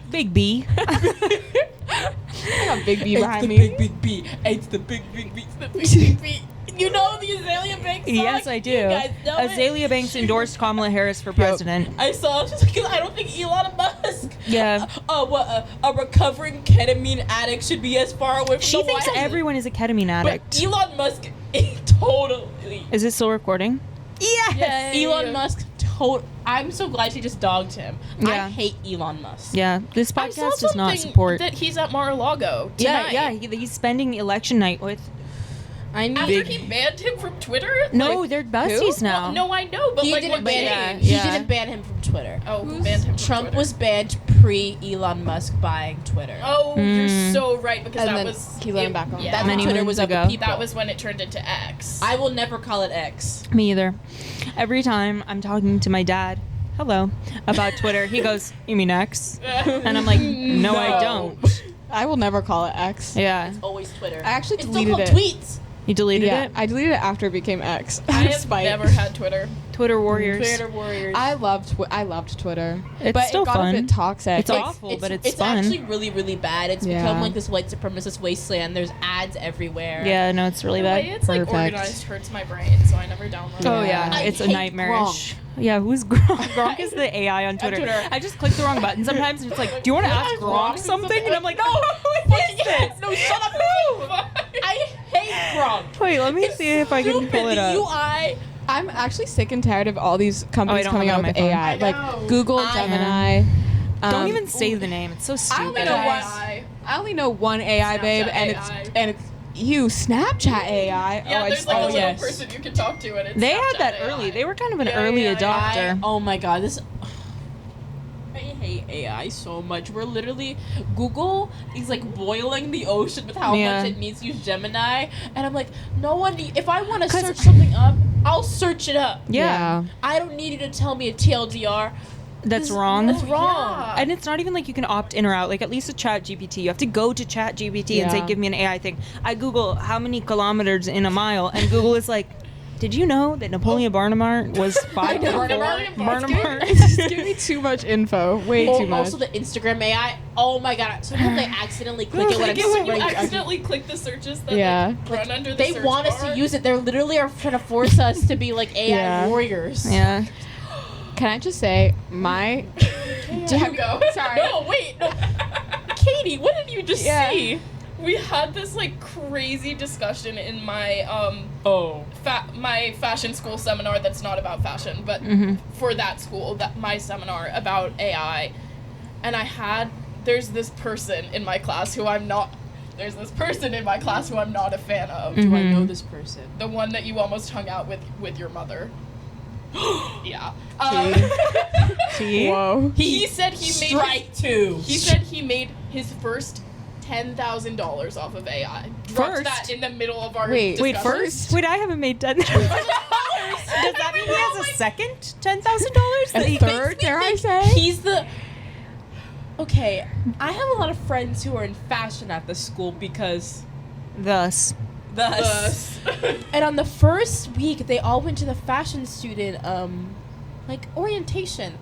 Big B. I got Big B It's behind the me. big B. It's the big B. It's the big B. You know the Azalea Banks song? Yes, I do. You guys know it? Azalea Banks endorsed Kamala Harris for president. I saw just because I don't think Elon Musk, Yeah. a recovering ketamine addict should be as far away from She the thinks White House. everyone is a ketamine But addict. Elon Musk totally. Is it still recording? Yes. Elon Musk. I'm so glad she just dogged him. Yeah. I hate Elon Musk. Yeah. This I saw podcast does not something support. that he's at Mar-a-Lago Yeah, tonight. yeah. He's spending election night with. I need. After he banned him from Twitter? No, Like, they're besties now. well, no, I know, but He like didn't what ban changed? him. Yeah. He didn't ban him from Twitter. Oh, who banned him from Trump Twitter? was banned pre Elon Musk buying Twitter. Oh, you're so right because And that then was he let him back on. Yeah, That's when Many Twitter moons was of the ago. people. that was when it turned into X. I will never call it X. Me either. Every time I'm talking to my dad, hello, about Twitter, he goes, "You mean X?" And I'm like, "No, I don't." I will never call it X. Yeah. Always Twitter. I actually it's deleted still it. called tweets. You deleted Yeah, it? I deleted it after it became X. I Out of have spite. never had Twitter. Twitter warriors. Twitter warriors. I loved Twitter. It's but still it got fun. a bit toxic. It's awful, but it's fun. actually really, really bad. It's Yeah. become like this white supremacist wasteland. There's ads everywhere. Yeah, no, it's really The way bad. it's like Perfect. organized hurts my brain, so I never download Oh it. yeah, I it's a hate nightmarish. Yeah, who's Gronk? Gronk is the AI on Twitter. Twitter. I just click the wrong button sometimes, and it's like, "Do you want to ask Gronk something?" And I'm like, "No, Who is this? No, shut up. I hate Gronk. Wait, let me see if I can Stupid. pull it The up. UI. I'm actually sick and tired of all these companies don't coming have out it with on my phone. AI, I know. like Google, I Gemini. Don't even say the name. It's so I only stupid. know one. AI. I only know one AI babe, Snapchat and AI. it's you Snapchat AI. Yeah, I there's just like a oh, little yes. person you can talk to, and it's They had Snapchat that AI. early. They were kind of an Yeah, early yeah, yeah. adopter. Oh my god, this. I hate AI so much. We're literally Google is like boiling the ocean with how Yeah. much it needs to use Gemini, and I'm like, no one. If I want to 'Cause- search something up, I'll search it up. Yeah. I don't need you to tell me a TLDR. That's wrong. That's wrong. Yeah. And it's not even like you can opt in or out. Like at least with Chat GPT, you have to go to Chat GPT and say, Yeah. "Give me an AI thing." I Google how many kilometers in a mile, and Google is like, "Did you know that Napoleon Bonaparte was 5 know. Bonaparte?" It's just give me too much info. Way too much. Also, the Instagram AI. Oh my god! Sometimes I accidentally click it when Like I'm it when you scrolling. accidentally click the searches that Yeah. like, run under the They search want us bar. to use it. They literally are trying to force us to be like AI Yeah. warriors. Yeah. Can I just say my? You go. Sorry. No, wait. No. Katie, what did you just Yeah. see? We had this like crazy discussion in my my fashion school seminar that's not about fashion, but for that school, that my seminar about AI, and there's this person in my class who I'm not a fan of. Do I know this person? The one that you almost hung out with your mother. Yeah. See? Whoa. He said he made Strike two. He said he made his first $10,000 off of AI. Dropped First? that in the middle of our Wait, Wait, discussion. first? Wait, I haven't made $10,000. Does that mean he has a second $10,000? A that he third, dare I say? He's the. Okay, I have a lot of friends who are in fashion at the school because Thus. thus. And on the first week, they all went to the fashion student like orientation.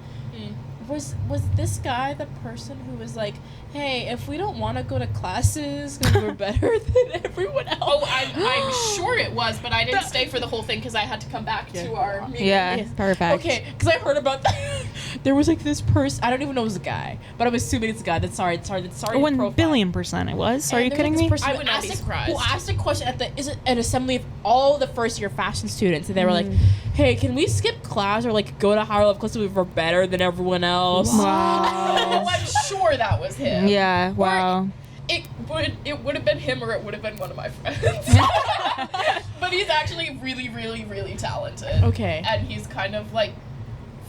was this guy the person who was like, hey, if we don't want to go to classes because we're better than everyone else? Oh, I'm sure it was, but I didn't stay for the whole thing because I had to come back to our meeting. Yeah. Perfect. Okay, because I heard about that. There was like this person. I don't even know if it was a guy, but I'm assuming it's a guy. That's sorry. 1,000,000,000% it was. Are you kidding me? I would not be surprised. Who asked a question at an assembly of all the first year fashion students, and they were like, "Hey, can we skip class or like go to higher level classes if we're better than everyone else?" Wow. Oh, I'm sure that was him. Yeah. Wow. It would have been him, or it would have been one of my friends. But he's actually really, really, really talented. Okay. And he's kind of like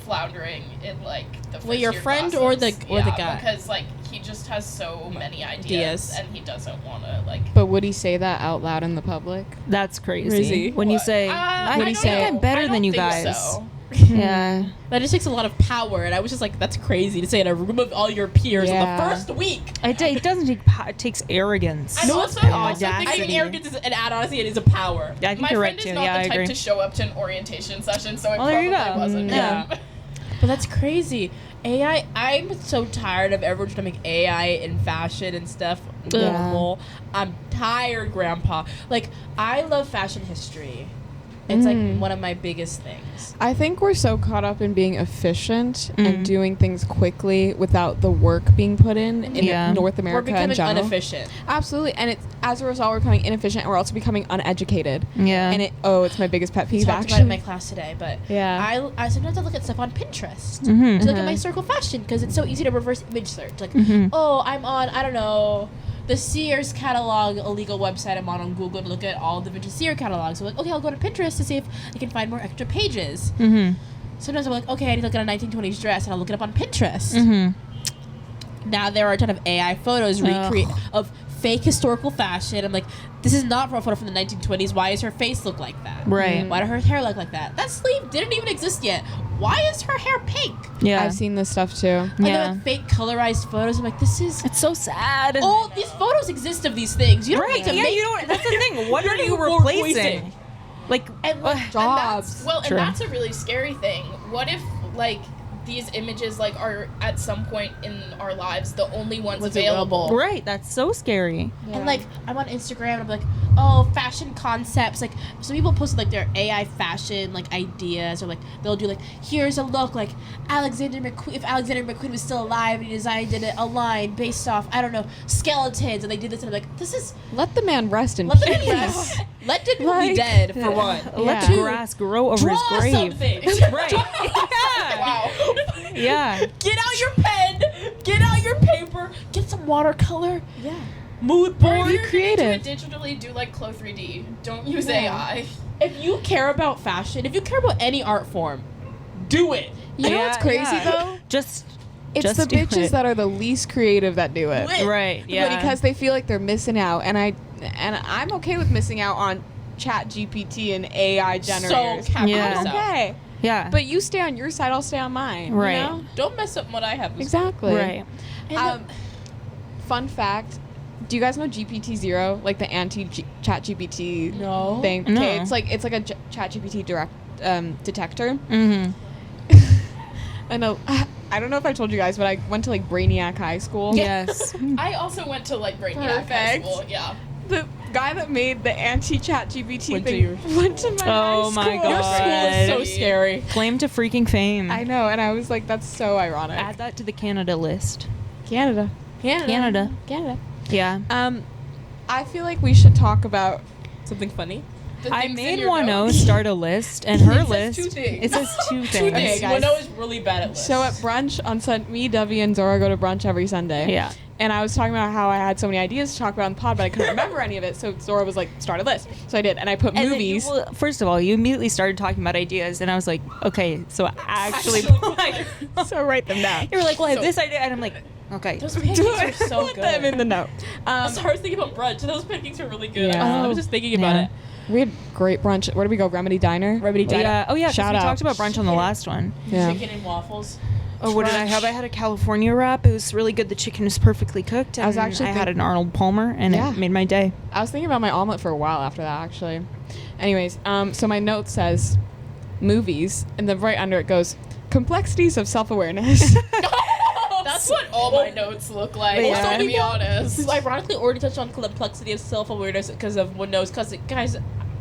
floundering in like the first your year friend classes. or the guy? Because like he just has so many ideas and he doesn't want to like. But would he say that out loud in the public? That's crazy. Crazy. When you say, I I don't think I'm know. better I than don't you think guys. so. Yeah. That just takes a lot of power, and I was just like, "That's crazy to say in a room of all your peers in the Yeah. first week." It doesn't take it takes arrogance. I'm No, also, it's also I thinking think arrogance is an honestly, it is a power. Yeah, I think my you're friend right is too. not Yeah, I the type agree. to show up to an orientation session, so it Well, there you probably go. wasn't Yeah. him. But that's crazy. AI, I'm so tired of everyone trying to make AI in fashion and stuff normal. I'm tired, Grandpa. Like, I love fashion history. It's like one of my biggest things. I think we're so caught up in being efficient Mm. and doing things quickly without the work being put in Yeah. North We're America in becoming general. inefficient. Absolutely, and it's as a result we're becoming inefficient, and we're also becoming uneducated. Yeah. And it's my biggest pet We peeve. talked about it Actually, in my class today, but Yeah. I sometimes I look at stuff on Pinterest Mhm. to look at my circle fashion because it's so easy to reverse image search. Like, Mhm. oh, I'm on, I don't know, the Sears catalog illegal website. I'm on Google to look at all the vintage Sears catalogs. So like, okay, I'll go to Pinterest to see if I can find more extra pages. Mhm. Sometimes I'm like, okay, I need to look at a 1920s dress, and I'll look it up on Pinterest. Mhm. Now there are a ton of AI photos of fake historical fashion. I'm like, this is not from a photo from the 1920s. Why does her face look like that? Right. Why does her hair look like that? That sleeve didn't even exist yet. Why is her hair pink? Yeah. I've seen this stuff too. And then Yeah. like fake colorized photos. I'm like, this is. It's so sad. Oh, these photos exist of these things. You don't Right. need to Yeah, make. you don't. That's the thing. What You're are you not replacing? Like, And like, Jobs. Well, True. and that's a really scary thing. What if like these images like are at some point in our lives the only ones What's available? available. right. That's so scary. And like, I'm on Instagram and I'm like, oh, fashion concepts. Like, some people post like their AI fashion like ideas, or like they'll do like, here's a look like Alexander McQueen. If Alexander McQueen was still alive and he designed a line based off, I don't know, skeletons, and they did this, and I'm like, this is Let the man rest in let the peace. man rest. Let Deadpool be Like- dead for one. Let Yeah. the grass grow over Draw his grave. something. Right. Yeah. Wow. Yeah. Get out your pen. Get out your paper. Get some watercolor. Yeah. Mood Or board. if you're creative. gonna do it digitally, do like Clo 3D. Don't use Yeah. AI. If you care about fashion, if you care about any art form, do it. You know what's crazy though? Just It's Just the do bitches it. that are the least creative that do it. Do it. right. Yeah. Because they feel like they're missing out, and I'm okay with missing out on Chat GPT and AI generators. So happy Yeah. I'm okay. yeah. But you stay on your side, I'll stay on mine. Right. You know? Don't mess up what I have. Exactly. right. Fun fact. Do you guys know GPT-0, like the anti-Chat GPT No. thing? No. Okay, it's like a Chat GPT detector. Mm-hmm. I know. I don't know if I told you guys, but I went to like Brainiac High School. Yes. I also went to like Brainiac High Perfect. School. Yeah. The guy that made the anti-Chat GPT Went to thing your- went to my high Oh my school. Your school is so God. scary. Claim to freaking fame. I know, and I was like, that's so ironic. Add that to the Canada list. Canada. Canada. Canada. Yeah. I feel like we should talk about Something funny. The I things in made your Moineau notes. start a list, and her It says list. two things. It says two Two things. things. guys. Moineau is really bad at lists. So at brunch on me, Dovie, and Zora go to brunch every Sunday. Yeah. And I was talking about how I had so many ideas to talk about on the pod, but I couldn't remember any of it. So Zora was like, start a list. So I did, and I put And then movies. well, first of all, you immediately started talking about ideas, and I was like, okay, so actually, So write them down. you were like, well, I have So- this idea, and I'm like, okay. Those pancakes are so Put good. them in the note. So I was thinking about brunch. Those pancakes are really good. Yeah. I was just thinking about Yeah. it. We had great brunch. Where did we go? Remedy Diner? Remedy Diner. Yeah. Oh yeah, because Shout we out. talked about brunch on the last one. Yeah. Chicken and waffles. Oh, what did I have? I had a California wrap. It was really good. The chicken was perfectly cooked. And I was actually I had think- an Arnold Palmer, and Yeah. it made my day. I was thinking about my omelet for a while after that, actually. Anyways, so my note says movies, and then right under it goes complexities of self-awareness. That's what all my notes look like. Yeah. Also, to be honest. We've ironically already touched on complexity of self-awareness because of moineau. Because, guys,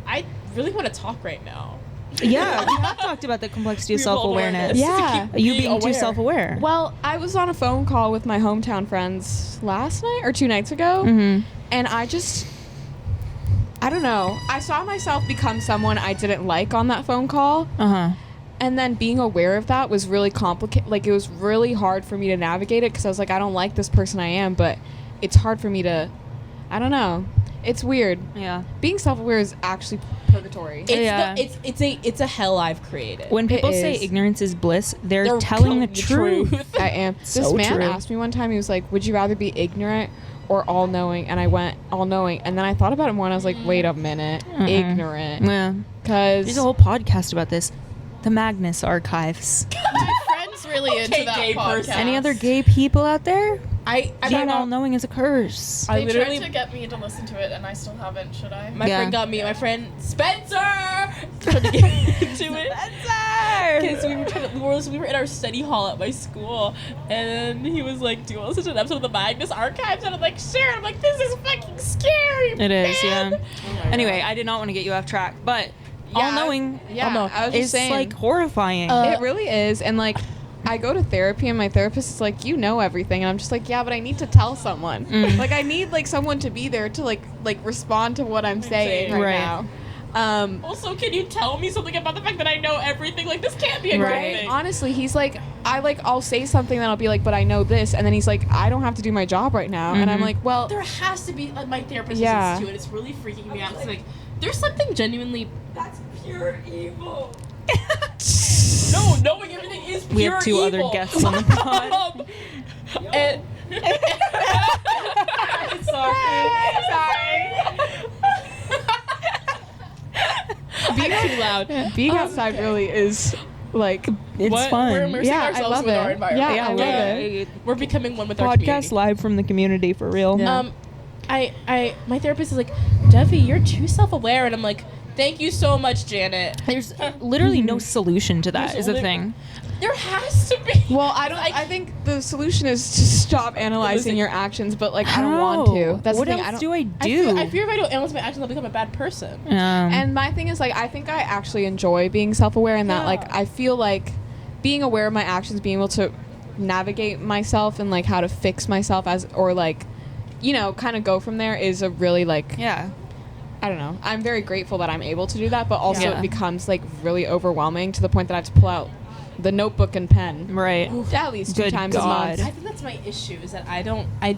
I really want to talk right now. Yeah, we have talked about the complexity of self-awareness. Yeah. You being too self-aware. Well, I was on a phone call with my hometown friends last night or 2 nights ago, Mm-hmm. and I don't know. I saw myself become someone I didn't like on that phone call. Uh-huh. And then being aware of that was really complicated. Like, it was really hard for me to navigate it because I was like, I don't like this person I am, but it's hard for me to, I don't know. It's weird. Yeah. Being self-aware is actually purgatory. It's a hell I've created. When people say is. ignorance is bliss, they're telling the truth. I am. So This man true. asked me one time, he was like, would you rather be ignorant or all-knowing? And I went, all-knowing. And then I thought about it more, and I was like, wait a minute. Ignorant. Yeah. Because... There's a whole podcast about this. The Magnus Archives. My friend's really into that gay person. podcast. Any other gay people out there? I Being all-knowing is a curse. They tried literally to get me to listen to it, and I still haven't. Should I? my Yeah. friend got me. My friend Spencer tried to get into it. Because we were in our study hall at my school, and he was like, "Do you want to listen to an episode of the Magnus Archives?" And I'm like, "Sure." I'm like, "This is fucking scary." It is, man." yeah. Anyway, I did not want to get you off track, but all-knowing Yeah, no, I was just is saying. like horrifying. It really is. And like, I go to therapy and my therapist is like, you know everything. And I'm just like, yeah, but I need to tell someone. Like, I need like someone to be there to like respond to what I'm saying right, Right. now. Also, can you tell me something about the fact that I know everything? Like, this can't be a good Right. thing. Honestly, he's like, I'll say something that I'll be like, but I know this. And then he's like, I don't have to do my job right now. And I'm Mhm. like, well, There has to be, like, my therapist Yeah. listens to it. It's really freaking me out. It's like, there's something genuinely. That's pure evil. No, knowing everything is pure evil. We have two other guests on the pod. And being too loud. being outside really is like, It's What? fun. We're immersing Yeah, I ourselves love with it. our environment. Yeah, I love it. We're becoming one with our community. live from the community for real. Yeah. My therapist is like, Dovie, you're too self-aware, and I'm like, thank you so much, Janet. There's literally no solution to that. There's Is the only- thing. There has to be. well, I think the solution is to stop analyzing your actions, but like, I don't want How? to. That's what the thing. else I don't, do I I do? fear if I don't analyze my actions, I'll become a bad person. And my thing is like, I think I actually enjoy being self-aware, and that like, I feel like being aware of my actions, being able to navigate myself and like how to fix myself or like, you know, kind of go from there is a really like, yeah. I don't know. I'm very grateful that I'm able to do that, but also Yeah. it becomes like really overwhelming to the point that I have to pull out the notebook and pen Right. at least 2 Good times God. a month. I think that's my issue, is that I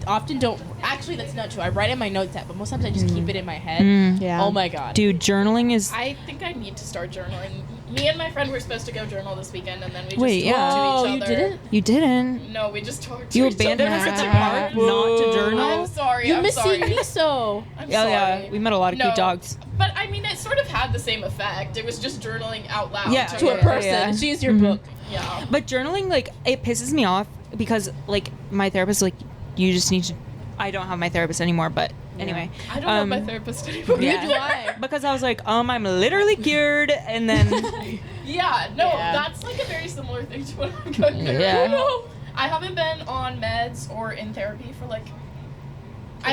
often don't, actually that's not true. I write in my notes app, but most times I just keep it in my head. Mm. Yeah. Oh my God. Dude, journaling is. I think I need to start journaling. Me and my friend were supposed to go journal this weekend, and then we just Wait, talked yeah. to Oh, each you other. didn't? You didn't. No, we just talked to You each abandoned other. us at the Nah. park not to journal. I'm sorry. You I'm missing sorry. me so. I'm Yeah, sorry. yeah. We met a lot of cute dogs. But I mean, it sort of had the same effect. It was just journaling out loud. Yeah, To a her. person. Yeah. She is your Mhm. book. Yeah. But journaling, like, it pisses me off because, like, my therapist is like, you just need to. I don't have my therapist anymore, but anyway. I don't have my therapist anymore. Yeah. do I. Because I was like, I'm literally cured, and then. Yeah, no, Yeah. that's like a very similar thing to what I'm going through. Yeah. No, I haven't been on meds or in therapy for like. I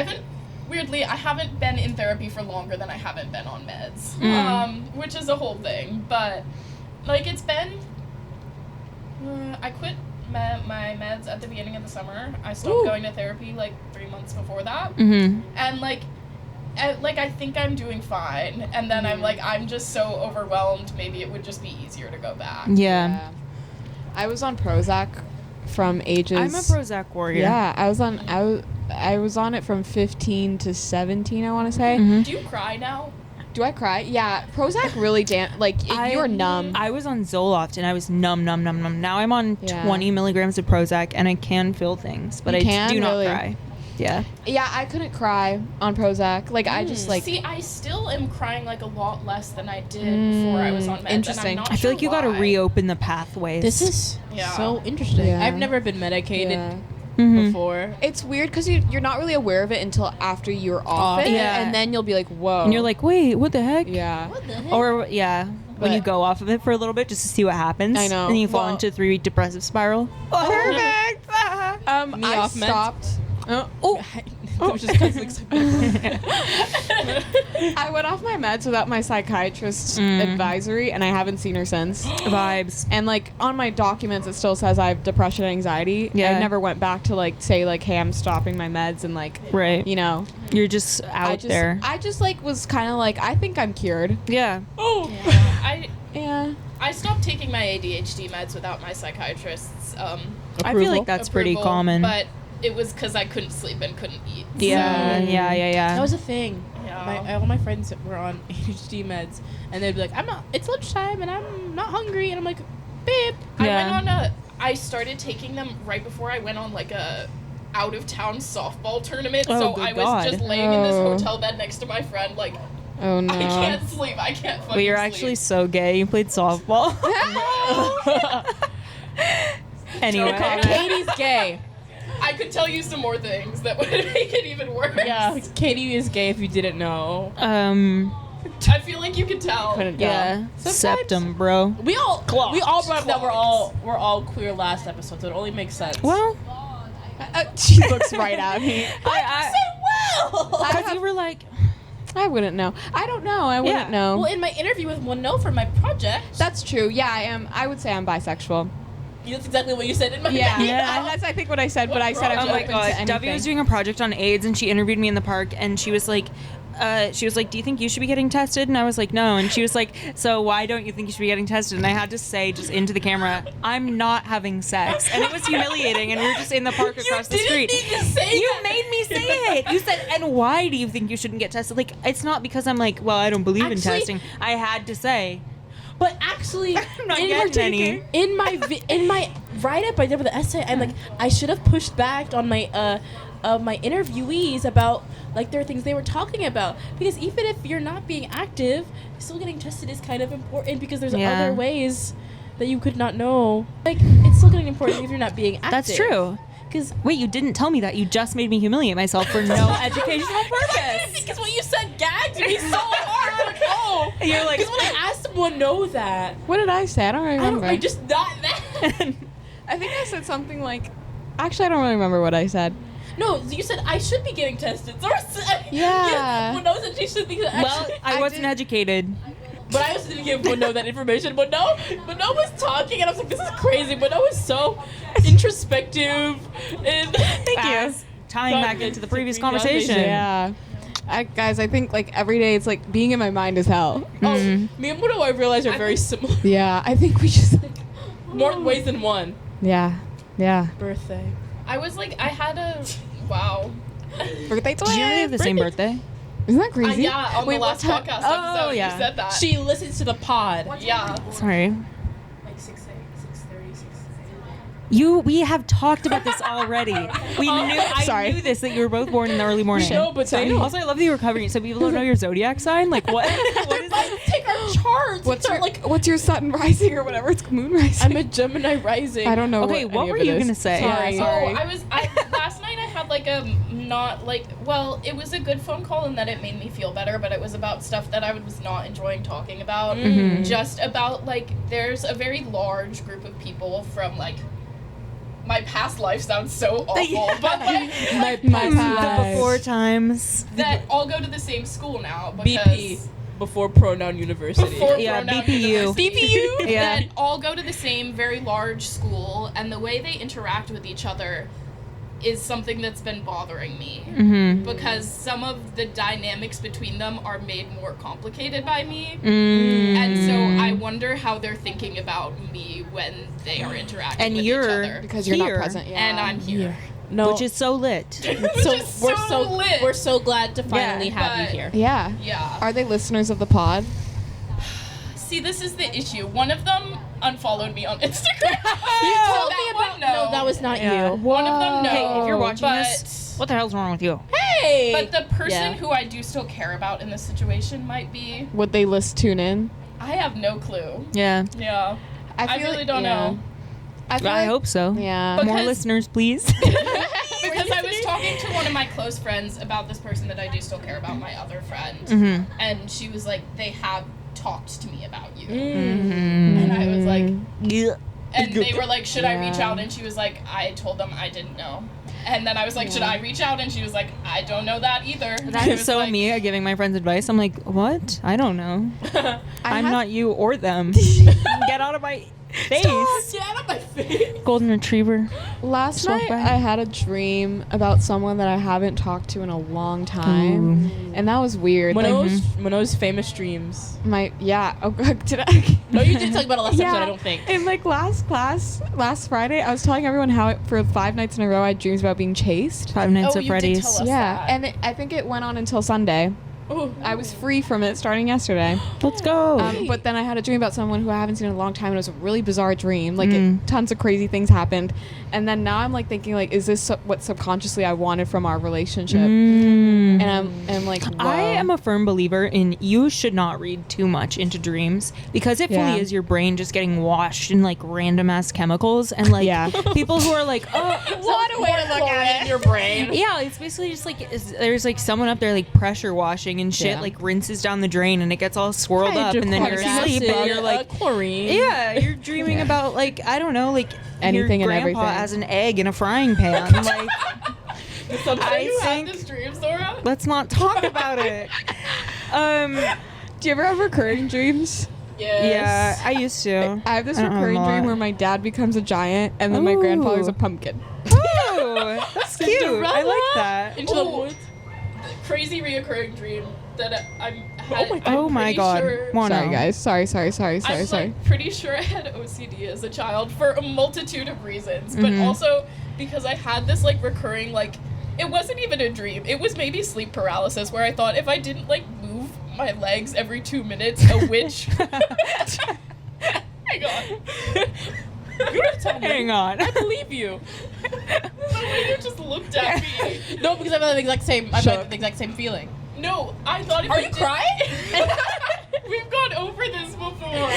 haven't been in therapy for longer than I haven't been on meds, which is a whole thing. But like, it's been. I quit my meds at the beginning of the summer. I stopped going to therapy like 3 months before that, Mm-hmm. and like I think I'm doing fine, and then I'm like, I'm just so overwhelmed. Maybe it would just be easier to go back. Yeah. I was on Prozac from ages. I'm a Prozac warrior. Yeah, I was on it from 15 to 17. I want to say. Mhm. Do you cry now? Do I cry? Yeah, Prozac really you're numb. I was on Zoloft and I was numb. Now I'm on Yeah. 20 milligrams of Prozac and I can feel things, but You I can? do not Really? cry. Yeah. Yeah, I couldn't cry on Prozac. Like I just like. See, I still am crying like a lot less than I did before I was on meds. Interesting. And I'm not I feel sure like you got to why. reopen the pathways. This is Yeah. so interesting. Yeah. I've never been medicated Yeah. Mhm. before. It's weird because you're not really aware of it until after you're off it, Yeah. and then you'll be like, whoa. And you're like, wait, what the heck? yeah. What the heck? Or, yeah. when you But- go off of it for a little bit just to see what happens. I know. And you fall Well- into a 3-week depressive spiral. Perfect. Me I off meds. stopped. Oh, that was just I went off my meds without my psychiatrist's advisory, and I haven't seen her since. Vibes. And like on my documents, it still says I have depression and anxiety. Yeah. I never went back to like say like, hey, I'm stopping my meds and like, Right. you know, You're just out there. I just like was kind of like, I think I'm cured. Yeah. Oh, Yeah. I stopped taking my ADHD meds without my psychiatrist's I feel like that's pretty approval, common. But it was because I couldn't sleep and couldn't eat. Yeah, yeah. That was a thing. Yeah. All my friends were on ADHD meds, and they'd be like, it's lunchtime, and I'm not hungry. And I'm like, babe. Yeah. I started taking them right before I went on like a out of town softball tournament. Oh, so good I was God. just laying in this Oh. hotel bed next to my friend, like, Oh no. I can't sleep. I can't fucking But you're sleep. actually so gay. You played softball. Anyway. Katie's gay. I could tell you some more things that would make it even worse. Yeah, Katie is gay if you didn't know. I feel like you could tell. Couldn't Yeah. Sometimes- Septum, bro. We all brought up that we're Clocked. all queer last episode, so it only makes sense. Well, She looks right at me. I because you were like, I wouldn't know. I don't know. I wouldn't Yeah. know. Well, in my interview with moineau for my project, That's true. Yeah, I am. I would say I'm bisexual. that's exactly what you said in my Yeah, Yeah. that's I think what I said, but I said I'm oh my open god, to anything. Dovie was doing a project on AIDS, and she interviewed me in the park, and she was like, do you think you should be getting tested? And I was like, no. And she was like, so why don't you think you should be getting tested? And I had to say, just into the camera, I'm not having sex. And it was humiliating, and we were just in the park across the street. You made me say it. You said, and why do you think you shouldn't get tested? Like, it's not because I'm like, well, I don't believe in Actually- testing. I had to say. But actually, not in getting any. in my write up I did with the essay, I'm like, I should have pushed back on my my interviewees about like there are things they were talking about, because even if you're not being active, still getting tested is kind of important, because there's Yeah. other ways that you could not know. Like, it's still getting important if you're not being active. That's true. Because Wait, you didn't tell me that. You just made me humiliate myself for no educational purpose. because what you said gagged me so hard. Like, oh, You're like, because when I asked someone know that, What did I say? I don't remember. I just not that. I think I said something like. Actually, I don't really remember what I said. No, you said I should be getting tested. So Yeah. Moineau said she should be. well, I wasn't educated. but I also didn't give Moineau that information. Moineau was talking, and I was like, "This is crazy." Moineau was so introspective. And Thank you. Tying back into the previous conversation. Yeah. Guys, I think like every day it's like being in my mind is hell. Oh, me and Moineau, I realized, are very similar. Yeah, I think we just like. More ways than one. Yeah. Yeah. Birthday. I was like, I had a wow. Birthday Did you really have the same birthday? Isn't that crazy? Yeah, on the last what podcast time- episode, yeah. you said that. She listens to the pod. yeah. Sorry. Like 6:30, 6:30. We have talked about this already. I Sorry. knew this, that you were both born in the early morning. No, but they know. Also, I love that you were covering it so people don't know your zodiac sign. Like, what? What is Let's take our charts. What's your sun rising or whatever? It's moon rising. I'm a Gemini rising. I don't know. Okay, what any were of it you is. gonna say? Sorry. Oh, last night I had like a not like, well, it was a good phone call in that it made me feel better, but it was about stuff that I was not enjoying talking about. Mhm. Just about like, there's a very large group of people from like, my past life sounds so awful, but like my The past. before times. that all go to the same school now because BP. Before pronoun university. before Yeah, pronoun BPU. university. BPU? Yeah. That all go to the same very large school, and the way they interact with each other is something that's been bothering me. Mm-hmm. Because some of the dynamics between them are made more complicated by me. Mm. And so I wonder how they're thinking about me when they are interacting And with you're- each other. Because you're Here. not present. Yeah. And I'm here. No. Which is so lit. so is we're so so lit. we're so glad to finally have you but- here. Yeah. Yeah. Are they listeners of the pod? See, this is the issue. One of them unfollowed me on Instagram. You told me That about one, no, that was not Yeah. you. One of them, no. Hey, if you're watching but, this, what the hell's wrong with you? Hey. But the person Yeah. who I do still care about in this situation might be. Would they tune in? I have no clue. Yeah. Yeah. I feel really like- don't yeah. know. I, feel I like- hope so. Yeah. But- More Because- listeners, please. Because I was talking to one of my close friends about this person that I do still care about, my other friend. Mm-hmm. And she was like, they have talked to me about you. Mm-hmm. And I was like, Yeah. and they were like, should I reach Yeah. out? And she was like, I told them I didn't know. And then I was like, should I reach out? And she was like, I don't know that either. That I is was so like, me giving my friends advice. I'm like, what? I don't know. I'm had- not you or them. Get out of my face. Get out of my face. Golden retriever. Last So night, bad. I had a dream about someone that I haven't talked to in a long time, and that was weird. Like, Moineau's famous dreams. oh, did I? No, you did talk about it last Yeah. episode, I don't think. In like last Friday, I was telling everyone how for 5 nights in a row I had dreams about being chased. Five Nights Oh, at you did Freddy's. tell us Yeah, that. and I think it went on until Sunday. Oh. I was free from it starting yesterday. Let's go. But then I had a dream about someone who I haven't seen in a long time, and it was a really bizarre dream. Like, Mm. tons of crazy things happened. And then now I'm, like, thinking, like, is this what subconsciously I wanted from our relationship? Mm. And I'm like, whoa. I am a firm believer in you should not read too much into dreams because it Yeah. fully is your brain just getting washed in like random ass chemicals and like Yeah. people who are like, oh, What a way to look at it in your brain. yeah, it's basically just like there's like someone up there like pressure washing and shit Yeah. like rinses down the drain and it gets all swirled up and then you're Hydrochloric asleep and you're like, chlorine. yeah, you're dreaming about like I don't know like Anything your and grandpa everything. has an egg in a frying pan. Like, I I had think this dream, Zora. let's not talk about it. Do you ever have recurring dreams? Yeah, I used to. I have this I don't have recurring them a dream lot. where my dad becomes a giant, and then my grandfather's a Ooh. pumpkin. Oh, that's cute. I like that. Into the Oh. woods. Crazy reoccurring dream that I'm. Oh my god. Mono. Sorry, guys. Sorry. I'm like pretty sure I had OCD as a child for a multitude of reasons, but also because I had this like recurring like it wasn't even a dream. It was maybe sleep paralysis where I thought if I didn't like move my legs every 2 minutes, a witch. Hang on. You don't tell me. Hang on. I believe you. The way you just looked at me. No, because I've had the exact same. I've had the exact same feeling. No, I thought if Are I you did- crying? We've gone over this before.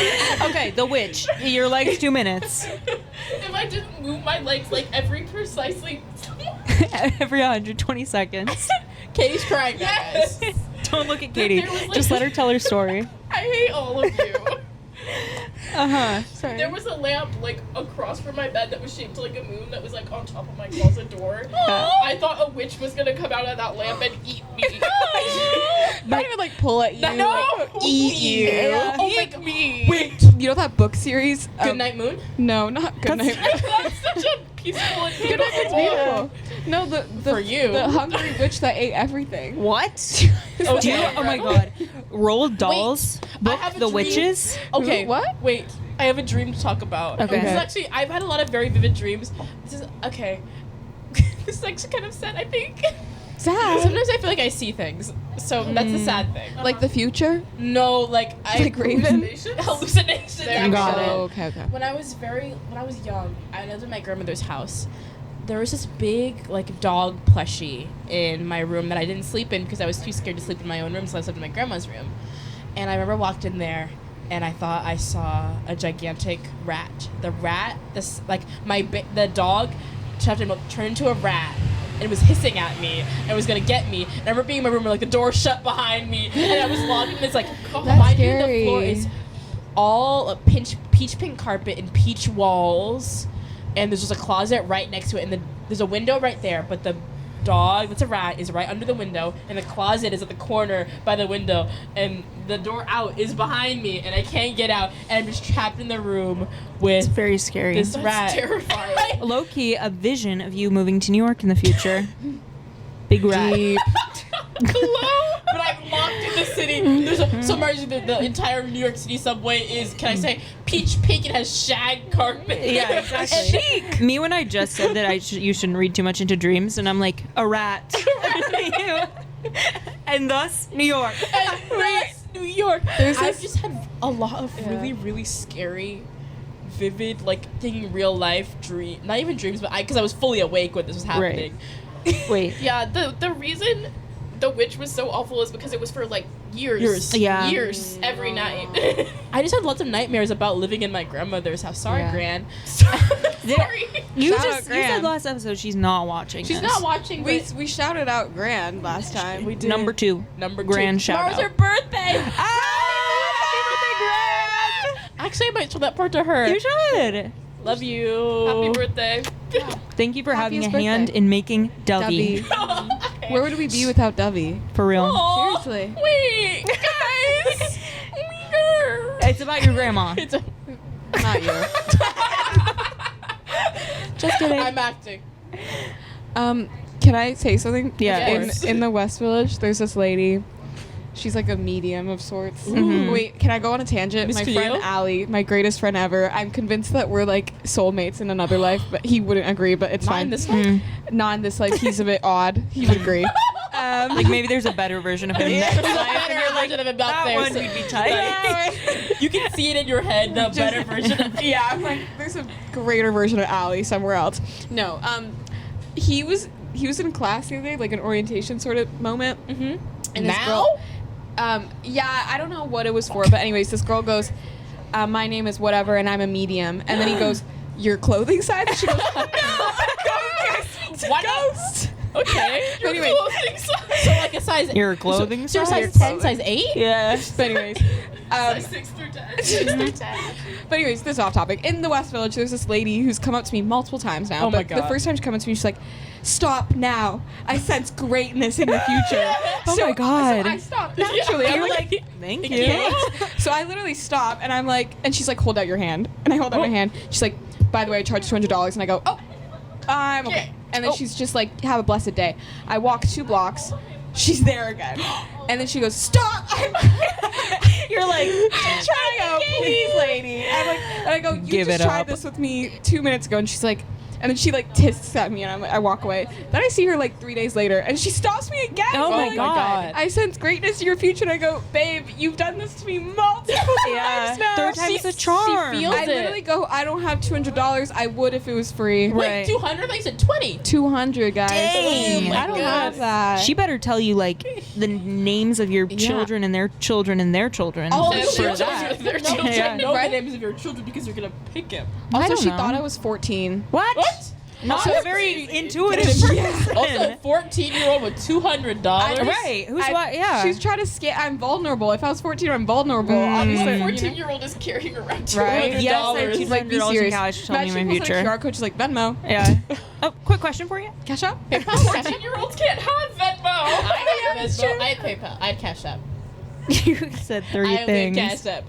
Okay, the witch. Your legs 2 minutes. If I didn't move my legs like every precisely. Every 120 seconds. Katie's crying now, Yes. guys. Don't look at Katie. There was, like- Just let her tell her story. I hate all of you. Uh-huh. Sorry. There was a lamp like across from my bed that was shaped like a moon that was like on top of my closet door. I thought a witch was gonna come out of that lamp and eat me. Not even like pull at you. No, like, eat you. Yeah. Oh my god. Wait, you know that book series? Good night, moon. No, not Good Night. That's such a peaceful and Good Night Moon's beautiful. No, the For you. the hungry witch that ate everything. What? Oh, Do you, oh my god. Roald Dahl's book, have a The dream. Witches? Okay. Who? What? Wait. I have a dream to talk about. Okay. This is actually, I've had a lot of very vivid dreams. This is, okay. This is actually kind of sad, I think. Sad. Sometimes I feel like I see things. So that's the sad thing. Like the future? No, like I Like Raven? hallucinations. There you Got go. it. Oh, okay. When I was young, I lived in my grandmother's house. There was this big like dog plushie in my room that I didn't sleep in because I was too scared to sleep in my own room, so I slept in my grandma's room. And I remember walked in there, and I thought I saw a rat. The rat, the dog, turned into a rat. And it was hissing at me and was gonna get me. And I remember being in my room and like the door shut behind me and I was locked and it's like behind me the floor is all a peach pink carpet and peach walls and there's just a closet right next to it and there's a window right there but the dog that's a rat is right under the window and the closet is at the corner by the window and the door out is behind me and I can't get out and I'm just trapped in the room It's with very scary. this That's rat. terrifying. Low key, a vision of you moving to New York in the future. Big rat. Hello? But I'm locked in the city. There's the entire New York City subway is, can I say, peach pink. It has shag carpet. Yeah, exactly. Me when I just said that you shouldn't read too much into dreams, and I'm like, a rat. And thus, New York. And that's New York. There's I've this- just had a lot of really, really scary, vivid, like thinking real life dream. Not even dreams, but because I was fully awake when this was happening. Wait. Yeah, the reason the witch was so awful is because it was for like years. Yeah. Years every night. I just had lots of nightmares about living in my grandmother's house. Sorry, Yeah. Gran. Sorry. You Shout out you said Gran. last episode she's not watching. She's this. not watching. We but we shouted out Grand last time. We did. Number 2. number Grand two. shout Tomorrow's out. her birthday. Ah! Actually, I might show that part to her. You should. Love you. Happy birthday. Thank you for having a Happiest hand birthday. in making Dovie. Dovie. Where would we be without Dovie? For real. Aw, Seriously. Wait, guys. It's about your grandma. It's a, Not you. Just kidding. I'm acting. Can I say something? Yeah, of In, course. in the West Village, there's this lady. She's like a medium of sorts. Mhm. Wait, can I go on a tangent? Miss My Cleo? friend Allie, my greatest friend ever. I'm convinced that we're like soulmates in another life, but he wouldn't agree. But it's Not fine. in this one. Mm. Not in this life. He's a bit odd. He would agree. Like maybe there's a better version of him next There's a life, and better you're like, version of him out that there, one so- we'd be tight. You can see it in your head, the better version of Yeah, I'm like, there's a greater version of Allie somewhere else. No, he was in class the other day, like an orientation sort of moment. Mm-hmm. And this Now? girl, yeah, I don't know what it was for, but anyways, this girl goes, my name is whatever, and I'm a medium. And then he goes, your clothing size? And she goes, no, What? ghost. Okay. But anyway, So like a size. Your clothing So size? size 10, size 8? Yeah. but anyways, Size 6 through 10. but anyways, this is off topic. In the West Village, there's this lady who's come up to me multiple times now. Oh my but the God. first time she came up to me, she's like, "Stop now! I sense greatness in the future." Oh my God. So I stopped naturally. Yeah. I'm You're like, Thank you. you. so I literally stop, and I'm like, and she's like, "Hold out your hand," and I hold out my hand. She's like, "By the way, I charge $200," and I go, "Oh, I'm okay." And then she's just like, "Have a blessed day." I walk 2 blocks. She's there again, and then she goes, "Stop!" You're like, She's trying to go, "Please, lady." I'm like, and I go, "You Give just it tried up. this with me 2 minutes ago," and she's like. And then she like tisks at me, and I'm like, I walk away. Then I see her like 3 days later, and she stops me again. Oh my Like, God. I sense greatness in your future, and I go, "Babe, you've done this to me multiple Yeah. times now." Third time's a charm. She feels I it. literally go, "I don't have $200. I would if it was free." Right. Wait, 200? Like you said 20. 200, guys. Dang. I don't have that. She better tell you like the names of your Yeah. children and their children and their children. Also, Their she- children, that. their No, children yeah. know Right? the names of your children because you're gonna pick him. I Also, don't she know. thought I was 14. What? What? Not Also- a very intuitive person. Also, 14-year-old with $200. Right. Who's what? Yeah. She's trying to scare. I'm vulnerable. If I was 14, I'm vulnerable. Mm. Obviously, What you know. 14-year-old is carrying around $200? Right? Yes, I have She's like, be $200 in serious. cash. Tell me Imagine my she pulls out a future. QR code. She's like, Venmo. Yeah. Oh, quick question for you. Cash up. 14-year-olds can't have Venmo. I have Venmo. I have PayPal. I have Cash App. You said 30 I have things. Cash App.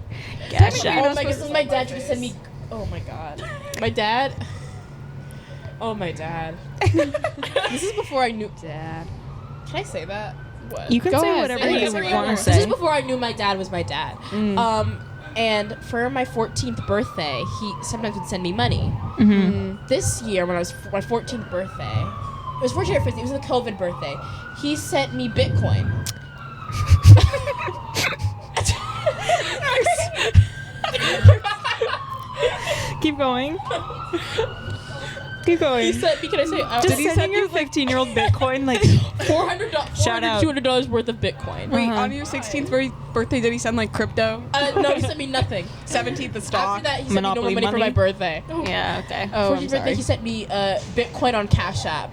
Cash Technically, App. you're Oh not my supposed god, my dad tried to send me. Oh my god. My dad. Oh my dad. This is before I knew. Dad. Can I say that? What? You can Go say ahead, whatever say you whatever want to you say. This is before I knew my dad was my dad. Mm. And for my 14th birthday, he sometimes would send me money. Mhm. This year, when I was my 14th birthday, it was 14th or 15th. It was the COVID birthday. He sent me Bitcoin. Keep going. Keep going. He sent me. Can I say? Just Did he sending send your you, like- 15-year-old Bitcoin, like, $400, Shout out. $200 worth of Bitcoin. Wait, Uh-huh. on your 16th birthday, did he send like crypto? No, he sent me nothing. 17th the After stock. that, he sent me no more Monopoly money for money? my birthday. yeah, okay. Oh, 14th I'm birthday, sorry. he sent me Bitcoin on Cash App.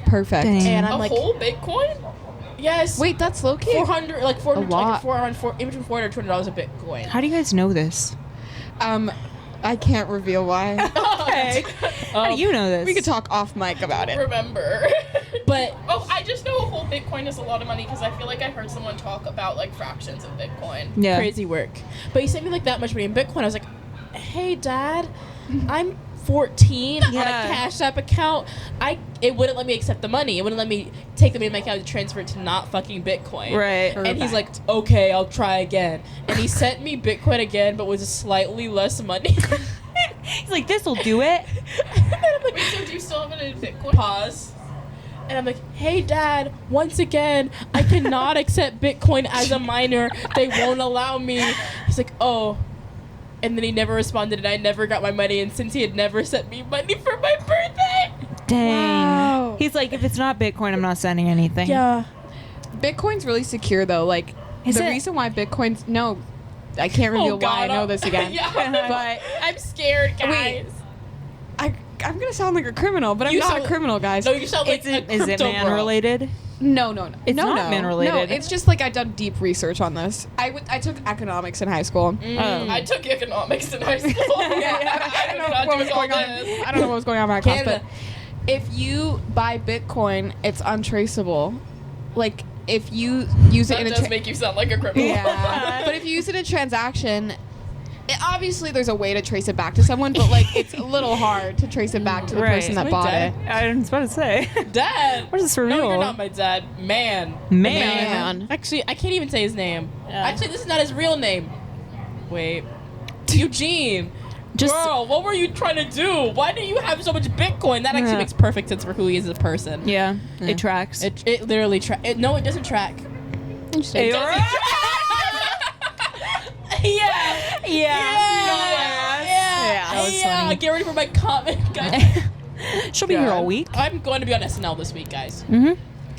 Perfect. Dang. And A I'm like, whole Bitcoin? yes. Wait, that's low key. 400, like 400, lot. like 400, in between $400 and $200 a Bitcoin. How do you guys know this? I can't reveal why. Okay. How do you know this? We could talk off mic about it. Remember. But Oh, I just know a whole Bitcoin is a lot of money because I feel like I heard someone talk about like fractions of Bitcoin. Yeah. crazy work. But he sent me like that much money in Bitcoin. I was like, hey, Dad, I'm 14 on a Yeah. Cash App account. It wouldn't let me accept the money. It wouldn't let me take the money in my account and transfer it to not fucking Bitcoin. Right. And he's like, okay, I'll try again. And he sent me Bitcoin again, but with slightly less money. He's like, this'll do it. And then I'm like, Wait, so do you still have it in Bitcoin? pause. And I'm like, hey, Dad, once again, I cannot accept Bitcoin as a minor. They won't allow me. He's like, oh. And then he never responded, and I never got my money. And since he had never sent me money for my birthday. Dang. Wow. He's like, if it's not Bitcoin, I'm not sending anything. Yeah. Bitcoin's really secure though. Like Is the it? reason why Bitcoin's no, I can't reveal why I know this again. Yeah. But I'm scared, guys. Wait. I'm gonna sound like a criminal, but I'm You not sound- a criminal, guys. No, you sound like Is it a crypto man bro. related? No. It's no, not no. man-related. No, it's just like I done deep research on this. I took economics in high school. I took economics in high school. I don't know what was going on. I don't know what was going on in my class, but if you buy Bitcoin, it's untraceable. Like if you use it That in a does make you sound like a criminal. yeah, but if you use it in a transaction, obviously there's a way to trace it back to someone, but like it's a little hard to trace it back to the Right. person that My bought dad. it. I was about to say. Dad. What is this for No, real? you're not my dad. Man. Man. Actually, I can't even say his name. Yeah. Actually, this is not his real name. Wait. Eugene. Just- Girl, what were you trying to do? Why do you have so much Bitcoin? That actually Yeah. makes perfect sense for who he is as a person. Yeah, Yeah. it tracks. It literally no, it doesn't track. Interesting. It doesn't track. yeah. That was funny. Get ready for my comment, guys. She'll be here all week. I'm going to be on SNL this week, guys. Mm-hmm.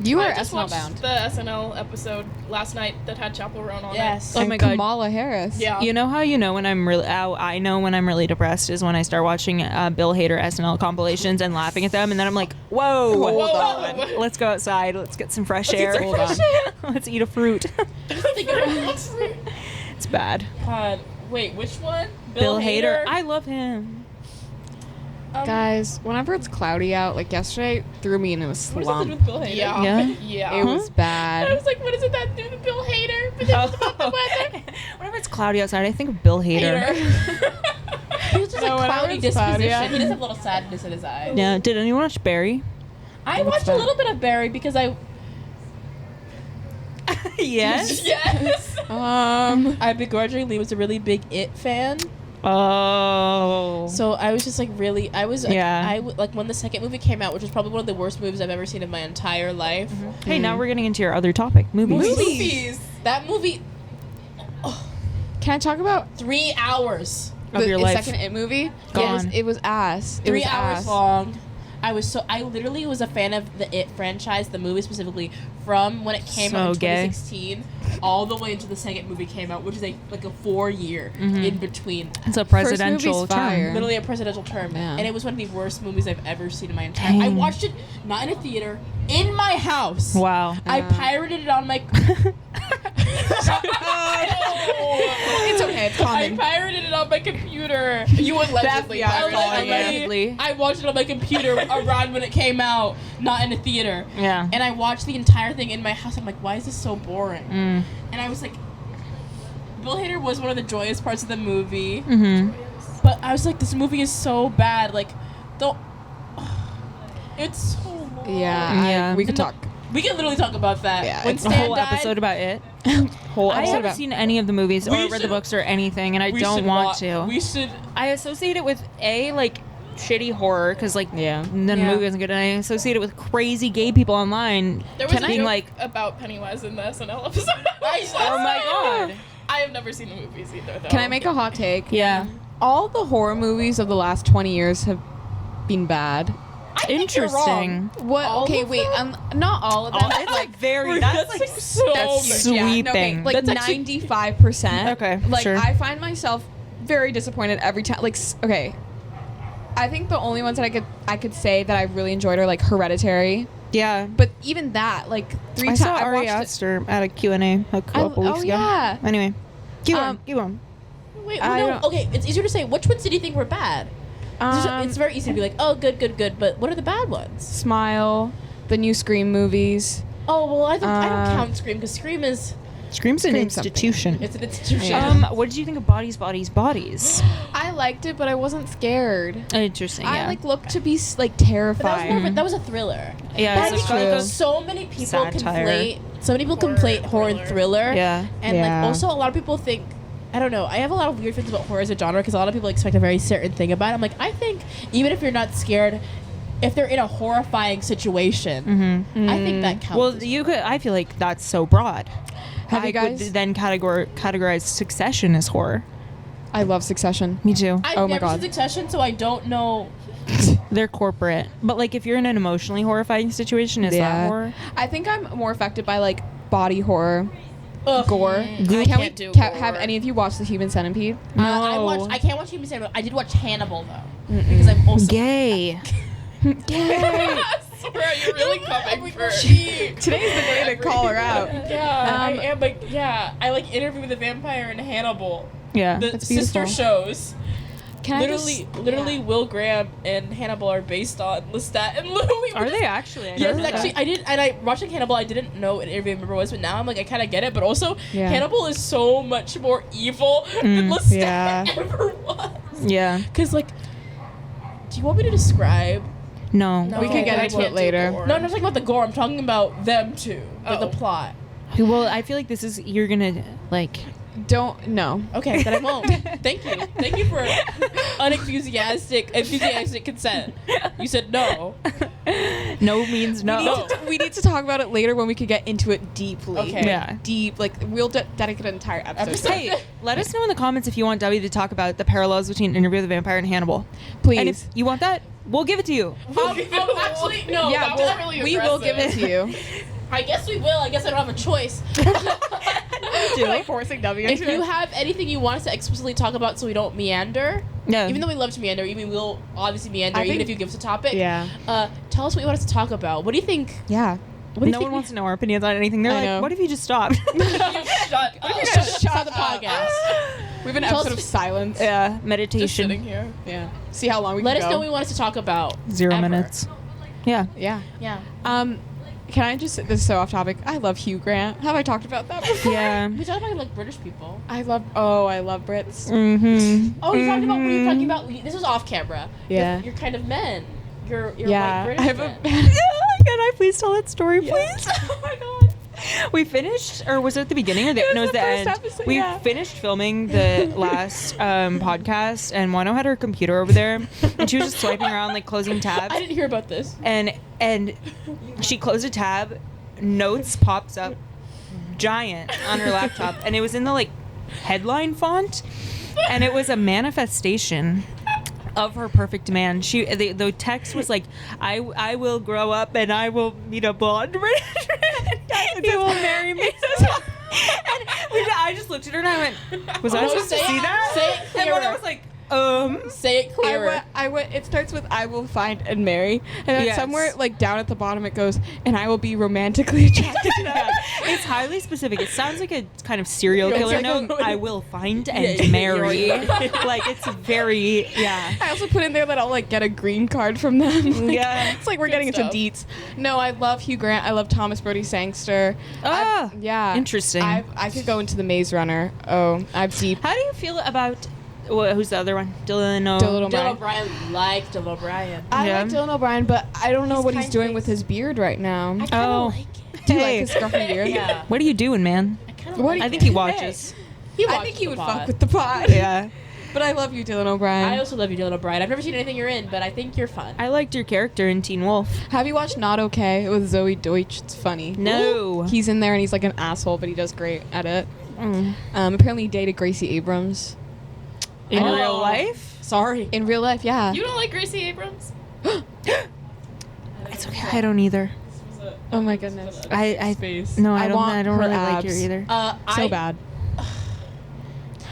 You I were just SNL watched bound. the SNL episode last night that had Chappell Roan on Yes. it. Oh my God. Kamala Harris. Yeah. You know how you know when I'm really I know when I'm really depressed is when I start watching Bill Hader SNL compilations and laughing at them, and then I'm like, whoa, Hold on. let's go outside, let's get some fresh Let's air, get some fresh let's eat a fruit. Think about it. It's bad. God, wait, which one? Bill Hader, I love him. Guys, whenever it's cloudy out, like yesterday, threw me into a What does that do slump. with Bill Hader? Yeah. Yeah? Yeah. It was I bad. was like, what does it that do with Bill Hader? But then it's about the weather. Whenever it's cloudy outside, I think of Bill Hader. He's just No, a whenever cloudy it's disposition. cloudy, yeah. He does have a little sadness in his eyes. Yeah. Did anyone watch Barry? I watched a little bit of Barry because I Yes. Yes. I begrudgingly was a really big It fan. Oh. So I was just like really, I was, Yeah. like when the second movie came out, which was probably one of the worst movies I've ever seen in my entire life. Hey, now we're getting into your other topic, movies. Movies. That movie, Can I talk about 3 hours. Of your life. second It movie? Gone. It was ass. It 3 was hours ass. long. I literally was a fan of the It franchise, the movie specifically, from when it came out in So gay. 2016 all the way until the second movie came out, which is like a 4-year in between. It's a First presidential movie's fire. term. Literally a presidential term. Yeah. And it was one of the worst movies I've ever seen in my entire I Dang. watched it not in a theater, in my house. Wow. I pirated it on my It's okay. It's I common. pirated it on my computer. You allegedly FBI pirated calling it. it. Allegedly. I watched it on my computer around when it came out, not in a theater. Yeah. And I watched the entire thing in my house. I'm like, why is this so boring? Mm. And I was like, Bill Hader was one of the joyous parts of the movie. Mm-hmm. But I was like, this movie is so bad. Like, don't. It's so long. Yeah. Yeah. We could And the- talk. We can literally talk about that. Yeah, When it's A Stan whole died, episode about it. Whole I episode haven't about. seen any of the movies or We read the should- books or anything, and I we don't should want wa- to. We should. I associate it with like shitty horror because like Yeah. then the Yeah. movie isn't good, and I associate it with crazy gay people online. There was a being joke like, about Pennywise in the SNL episode. oh my god, I have never seen the movies either, though. Can I make a hot take? yeah, All the horror movies of the last 20 years have been bad. I think you're interesting. What? All okay, of wait. them? Not all of them. It's like very That's that's like so That's huge. huge. Yeah, no, okay, Sweeping. like That's actually- 95%. Okay, Like sure. I find myself very disappointed every time. Like okay, I think the only ones that I could say that I really enjoyed are like Hereditary. yeah. But even that, like 3 I times saw I Ari watched it. Aster at a Q&A a couple weeks ago. Yeah. Anyway, keep on, Um, keep on. Wait, I no, don't- okay, it's easier to say. Which ones did you think were bad? It's very easy to be like, oh, good, good, good. But what are the bad ones? Smile, the new Scream movies. Oh, well, I don't Uh, count Scream because Scream is Scream's an Scream something. institution. it's an institution. Yeah. What did you think of Bodies, Bodies, Bodies? I liked it, but I wasn't scared. Interesting. I Yeah. like looked to be like But that was terrified. more of a, that was a thriller. Yeah, But I it's think true. so many people Satire. conflate. So many people conflate horror and thriller. Yeah. And Yeah. like also a lot of people think. I don't know. I have a lot of weird feelings about horror as a genre because a lot of people expect a very certain thing about it. I'm like, I think even if you're not scared, if they're in a horrifying situation, I think that counts. Well, you could. I feel like that's so broad. Have I you guys? would then categorize Succession as horror. I love Succession. Me too. I've oh my never God. seen Succession, so I don't know. They're corporate, but like if you're in an emotionally horrifying situation, is that horror? I think I'm more affected by like body horror, Ugh. gore. I Can we can't do have gore. any of you watched The Human Centipede? I can't watch Human Centipede. I did watch Hannibal though because I'm also Gay. So Zora, you're really coming for Today's the day to call her out. Yeah, I am like, yeah. I like Interview the Vampire and Hannibal. Yeah. The That's sister beautiful. shows. Can Literally, Will Graham and Hannibal are based on Lestat and Louis. Are they actually? I Yes, didn't know actually, that. I did, and I watching Hannibal. I didn't know an interview member was, but now I'm like, I kind of get it. But also, Yeah. Hannibal is so much more evil than Lestat Yeah. ever was. Yeah. Cause like, do you want me to describe? No. We could get I into can't it do later. gore. No, I'm not talking about the gore. I'm talking about them two, the plot. Well, I feel like this is you're gonna like. Don't no. Okay, then I won't. Thank you. Thank you for enthusiastic consent. You said no. No means no. We need to talk about it later when we could get into it deeply. Okay. Yeah. Deep. Like we'll dedicate an entire episode. Hey, let us know in the comments if you want Dovie to talk about the parallels between Interview with the Vampire and Hannibal. Please. And if you want that, we'll give it to you. Actually, no. yeah, that was really we will give it aggressive. to you. I guess we will. I guess I don't have a choice. We're like forcing W If into you it. have anything you want us to explicitly talk about so we don't meander, Yeah. even though we love to meander, even we'll obviously meander, I even think- if you give us a topic. Yeah. Tell us what you want us to talk about. What do you think? Yeah. What do you no think one wants to know our opinions on anything. They're I like, know. what if you just stopped? Shut up. Stop the podcast. We have an Tell episode us- of silence. Yeah, Just sitting meditation. here. Yeah. See how long we Let can us go. know what you want us to talk about. 0 Ever. minutes. Yeah. Yeah. Yeah. Can I just? This is so off topic. I love Hugh Grant. Have I talked about that before? Yeah. We talked about like British people. I love Brits. Mm-hmm. Oh, you talked about what are you talking about? This was off camera. Yeah. You're kind of men. You're Yeah. white British I have men. Can I please tell that story, please? Oh my god. We finished, or was it at the beginning or the, It was no, it was the the first end? episode, We yeah. finished filming the last podcast, and Moineau had her computer over there, and she was just swiping around, like closing tabs. I didn't hear about this. And she closed a tab, notes pops up, giant on her laptop, and it was in the like headline font, and it was a manifestation of her perfect man. The text was like, I will grow up and I will meet a blonde British man. He will marry me. I just looked at her and I went, was I No, supposed to say see it- that? say it And when I clearer. was like, Say it clearer. I went. It starts with "I will find and marry," and then Yes. somewhere like down at the bottom it goes, "And I will be romantically attracted to that." it's highly specific. It sounds like a kind of serial It's killer like note. a- I will find and Yeah, marry. you're right. Like it's very I also put in there that I'll like get a green card from them. Like, Yeah. it's like we're Good getting stuff. into deets. No, I love Hugh Grant. I love Thomas Brodie Sangster. Ah, Yeah, interesting. I could go into the Maze Runner. Oh, I'm deep. How do you feel about who's the other one? Dylan Dylan Dylan O'Brien. O'Brien liked Dylan O'Brien. I Yeah. like Dylan O'Brien, but I don't know His what he's kind doing face. with his beard right now. I kinda Oh. like it. Do you Hey. like his scruffy beard? Yeah. What are you doing, man? I kinda What like do I you think he Hey. watches. He I watched think he the would pod. fuck with the pod. Yeah. But I love you, Dylan O'Brien. I also love you, Dylan O'Brien. I've never seen anything you're in, but I think you're fun. I liked your character in Teen Wolf. Have you watched Not Okay with Zoe Deutsch? It's funny. No. He's in there and he's like an asshole, but he does great at it. Mm. Apparently he dated Gracie Abrams. In Oh. real life? Sorry. In real life, yeah. You don't like Gracie Abrams? It's okay. I don't either. Oh my goodness. I Space. no, I want don't her really like her abs. either. So bad.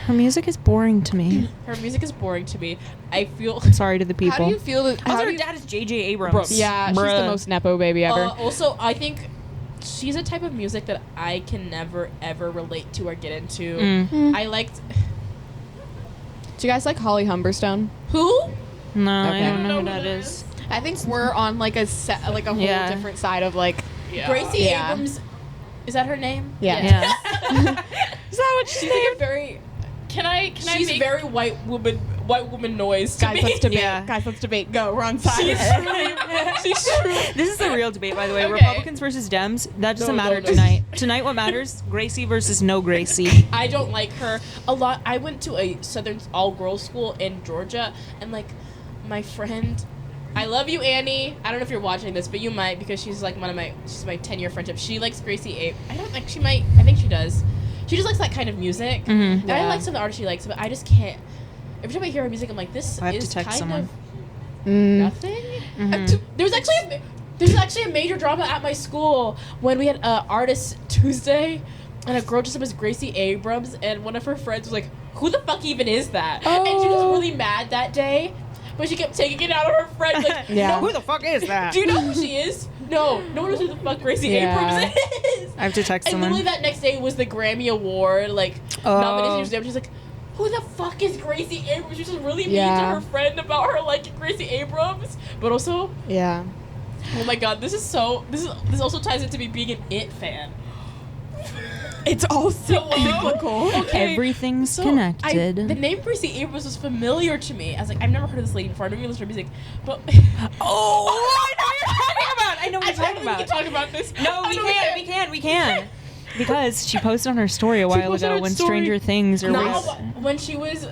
Her music is boring to me. Her music is boring to me. I feel. Sorry to the people. How do you feel that? Also, how her do you- dad is J.J. Abrams. Yeah, she's the Bruh. most nepo baby ever. Also, I think she's a type of music that I can never ever relate to or get into. Mm. I liked Do you guys like Holly Humberstone? who? No, Okay. I don't know who that is. I think we're on like a like a whole Yeah. different side of like. Yeah. Gracie Yeah. Abrams. Is that her name? Yeah. Yeah. Is that what She's like a very. Can I She's make very white woman noise to Guys, me. let's debate. Yeah. Guys, let's debate. Go. We're on side. She's true. This is a real debate, by the way. Okay. Republicans versus Dems. That doesn't No, matter no. tonight. Tonight, what matters? Gracie versus no Gracie. I don't like her a lot. I went to a Southern all-girls school in Georgia, and like my friend, I love you, Annie. I don't know if you're watching this, but you might because she's like she's my 10-year friendship. She likes Gracie Ape. I don't think she might. I think she does. She just likes that kind of music. Mhm. And I Yeah. like some of the artists she likes, but I just can't. Every time I hear her music, I'm like, this I have to is text kind someone. of Mm. nothing. Mhm. There's actually a major drama at my school when we had Artist Tuesday, and a girl dressed up as Gracie Abrams, and one of her friends was like, "Who the fuck even is that?" And she was Oh. really mad that day but she kept taking it out of her friend. Like, Yeah. Who the fuck is that? do you know who she is? No one knows who the fuck Gracie Yeah. Abrams is. I have to text And someone. literally that next day was the Grammy Award, like, nomination. She's like, who the fuck is Gracie Abrams? She's just really mean to Yeah. her friend about her liking Gracie Abrams. But also, Yeah. oh my god, this also ties into me being an It fan. It's all cyclical. Okay. Everything's So, connected. the name Gracie Abrams was familiar to me. I was like, I've never heard of this lady before. I never even listened to her music. But Oh, I know what you're talking about. We can talk about this. No, we can. Because she posted on her story a while posted on ago her when story. Stranger Things or No, was- when she was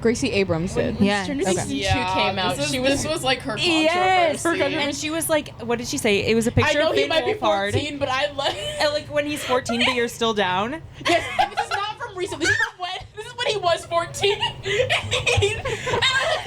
Gracie Abrams when, did. when Yeah. Stranger Okay. Things season 2 came out, This was like her controversy. Yes, Her controversy. and she was like, what did she say? It was a I picture know of he Finn might be Wolfhard. 14, but I love. And like when he's 14, but you're still down. Yes, and this is not from recent. This is from when. This is when he was 14.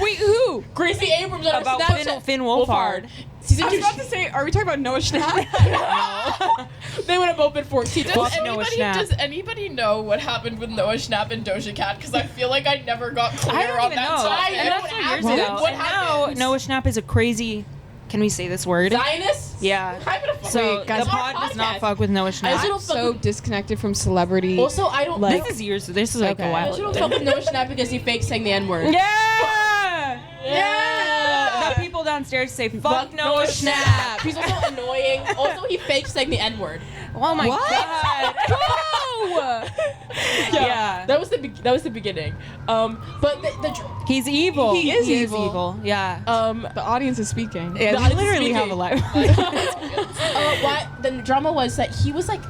Wait, who? Gracie Abrams on her About Snapchat. Finn Wolfhard. Season I 2. was about to say, are we talking about Noah Schnapp? They would have both been 14. Fuck Noah Schnapp. Does anybody know what happened with Noah Schnapp and Doja Cat? Because I feel like I never got clear I don't on even that know. topic. And that's 4 years What? ago. What And now happened? Noah Schnapp is a crazy. Can we say this word? Zionist? Yeah. I'm gonna fuck So Wait, guys, the It's our pod does not podcast. fuck with Noah I Schnapp. also I'm don't fuck so with- disconnected from celebrity. Also, I don't. Like- This is years. This is like Okay. a I while also ago. don't fuck with Noah Schnapp because he fake saying the N word. Yeah! Yeah! The people downstairs say fuck Noah Schnapp. Schnapp. He's also annoying. Also, he fake saying the N word. Oh my What? god. Whoa! Yeah. That was the beginning. But the He's evil. He is He evil. Yeah. The audience is speaking. Yeah, the we audience is literally have speaking. a life. what the drama was that he was like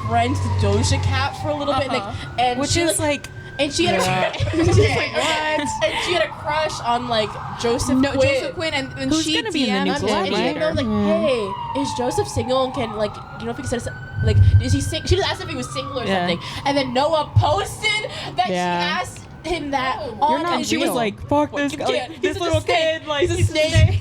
friends with Doja Cat for a little bit, like, and Which she, is like and she had Yeah. she's like, what? And she had a crush on like Joseph No, Quinn. Joseph Quinn, and Who's she gonna be in the new DM'd Gladiator? him. And she didn't know, like, hey, is Joseph single and can, like, you know, if he said, like, is he single? She just asked if he was single or Yeah. something. And then Noah posted that Yeah. she asked him that You're on not and she was real. like, fuck What, this you guy. can't- Like, he's this a little snake. kid. Like, He's a snake.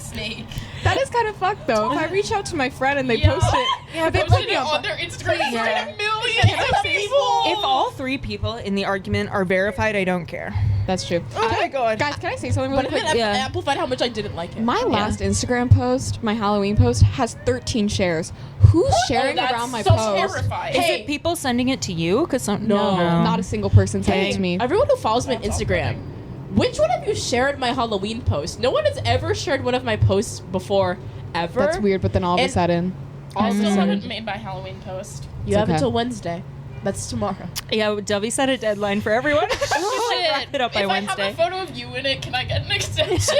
Snake. That is kind of fucked though. If I reach out to my friend and they Yeah. post it, Yeah, they posted put me it on. on their Instagram. It's Yeah. like millions of people. If all 3 people in the argument are verified, I don't care. That's true. Oh my God. Guys, can I say something really But quick? then Yeah. I amplified how much I didn't like him. My last Instagram post, my Halloween post, has 13 shares. Who's sharing that's around my so post? terrifying. Is Hey. it people sending it to you? Because No, not a single person sent it to me. Everyone who follows me on That's Instagram, which one of you shared my Halloween post? No one has ever shared one of my posts before, ever. That's weird, but then all of a And- sudden, I still Mm. haven't made my Halloween post. You have okay. until Wednesday. That's tomorrow. Yeah, Dovie set a deadline for everyone. Shit. Wrap it up by if Wednesday. I have a photo of you in it, can I get an extension?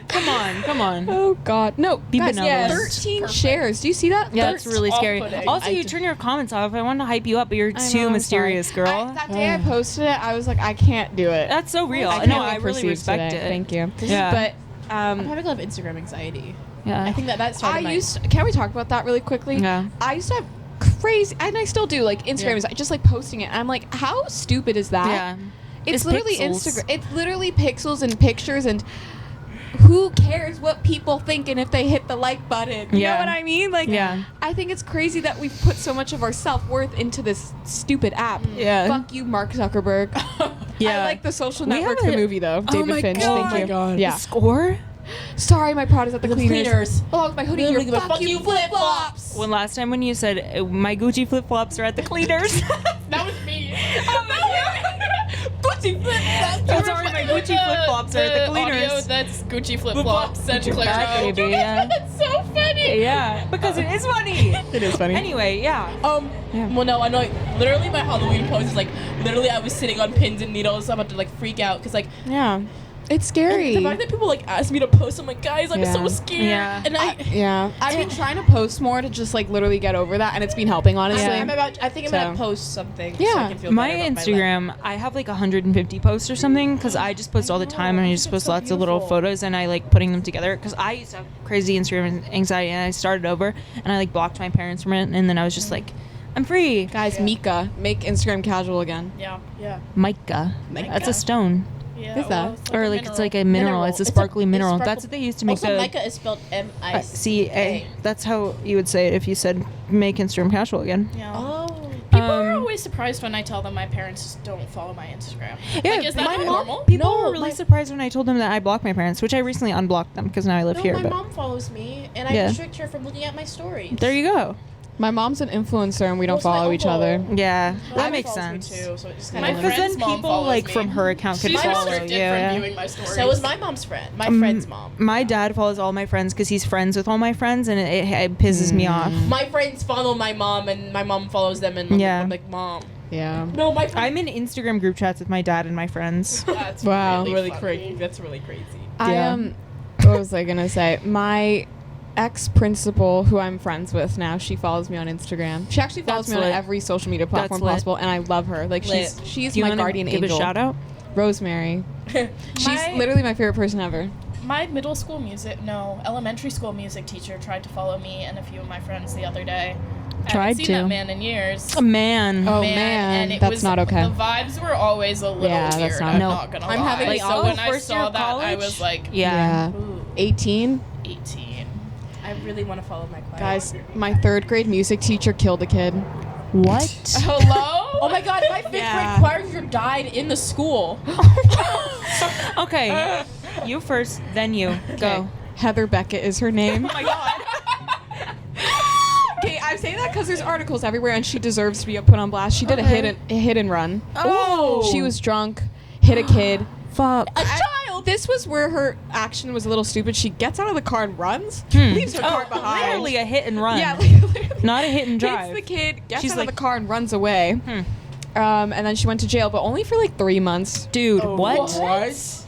Come on. oh god, no, Be guys, benevolent. 13 Perfect. shares. Do you see that? Yeah, it's really scary. Off-putting. Also, I you do- turn your comments off. I wanted to hype you up, but you're I know, too I'm mysterious, sorry. girl. That day I posted it, I was like, I can't do it. That's so real. I No, can't I look really received respect today. it. Thank you. Yeah. But I'm having a lot of Instagram anxiety. Yeah. I think that started I my... used. Can we talk about that really quickly? Yeah. I used to have crazy, and I still do. Like Instagram is just like posting it. I'm like, how stupid is that? Yeah. It's It's literally pixels. Instagram. It's literally pixels and pictures, and who cares what people think and if they hit the like button? You Yeah. know what I mean? Like, Yeah. I think it's crazy that we've put so much of our self worth into this stupid app. Yeah. Fuck you, Mark Zuckerberg. Yeah. I like The Social We Network, have the a- movie though. David my Finch. God. Thank you. Oh my God. Yeah. Score? Sorry, my product at the The cleaners. cleaners. Along with my hoodie. Literally, Your the fuck you flip flops. When last time when you said my Gucci flip flops are at the cleaners. that was me. Gucci flip flops. I'm sorry, my Gucci flip flops are at the cleaners. Audio, that's Gucci flip flops and Gucci Claire's back, mouth. baby, yeah. That's so funny. Yeah, because it is funny. It is funny. Anyway, yeah. Yeah. Well, no, I know. Like, literally, my Halloween post is like, literally, I was sitting on pins and needles. I'm about to like freak out because like, Yeah. It's scary. the fact that people like ask me to post, I'm like, guys, I'm Yeah. so scared. Yeah. And Yeah, I've been trying to post more to just like literally get over that, and it's been helping honestly. Yeah. I think I'm So. gonna post something. So Yeah. I can feel My better about Instagram, I have like 150 posts or something because I just post all the time and I just post lots of little photos and I like putting them together because I used to have crazy Instagram anxiety and I started over and I like blocked my parents from it and then I was just like, I'm free. Guys, Mika, make Instagram casual again. Yeah. Yeah. Mica. Mica. That's a stone. Yeah. Is that? it's Or a like mineral. it's like a mineral. It's a sparkly mineral. sparkle- That's what they used to make Also, the Micah is spelled M-I-C-A. C-A. That's how you would say it if you said make Instagram casual again. Yeah. Oh. People are Um, always surprised when I tell them my parents just don't follow my Instagram. Yeah, Like, is that my not mom- normal? People No, were really my- surprised when I told them that I blocked my parents, which I recently unblocked them because now I live No, here. my But mom follows me, and I Yeah. restrict her from looking at my stories. there you go. My mom's an influencer and we don't Well, so my follow each uncle- other. Yeah, My that mom makes follows me sense. Too, so it just My kind Because of. friend's then mom people follows like me. from her account could She's follow. restricted Yeah. from viewing my stories. So is my mom's friend, my friend's mom. My dad follows all my friends because he's friends with all my friends, and it pisses me off. My friends follow my mom, and my mom follows them, and Yeah. I'm like, Mom. Yeah. No, my friend. I'm in Instagram group chats with my dad and my friends. That's Wow. really funny. crazy. That's really crazy. Yeah. What was I gonna say? My ex-principal, who I'm friends with now, she follows me on Instagram. She actually follows That's me on lit. every social media platform lit. possible, and I love her. Like Lit. she's Do you my wanna guardian give angel. a shout out? Rosemary. She's My- literally my favorite person ever. My elementary school music teacher tried to follow me and a few of my friends the other day. I Tried haven't seen to. that man in years. A man. Oh, man, man, and it that's was, not okay. The vibes were always a little Yeah, that's weird. not- I'm No. not gonna I'm lie. having Like, so oh, when I first year saw of that, I college? was like, Yeah. Ooh, 18. 18. I really want to follow my choir. Guys, my third grade music teacher killed a kid. What? Hello? Oh my God! My fifth Yeah. grade choir teacher died in the school. Okay. You first, then you. Go. Okay. Heather Beckett is her name. Oh my god. Okay, I'm saying that because there's articles everywhere, and she deserves to be put on blast. She did Okay. a hit and run. Oh. She was drunk, hit a kid. Fuck. A child. This was where her action was a little stupid. She gets out of the car and runs, Hmm. leaves her car behind. Literally a hit and run. Yeah, literally. Not a hit and drive. Hits the kid, gets She's out like- of the car and runs away. And then she went to jail, but only for like 3 months. Dude, Oh, what?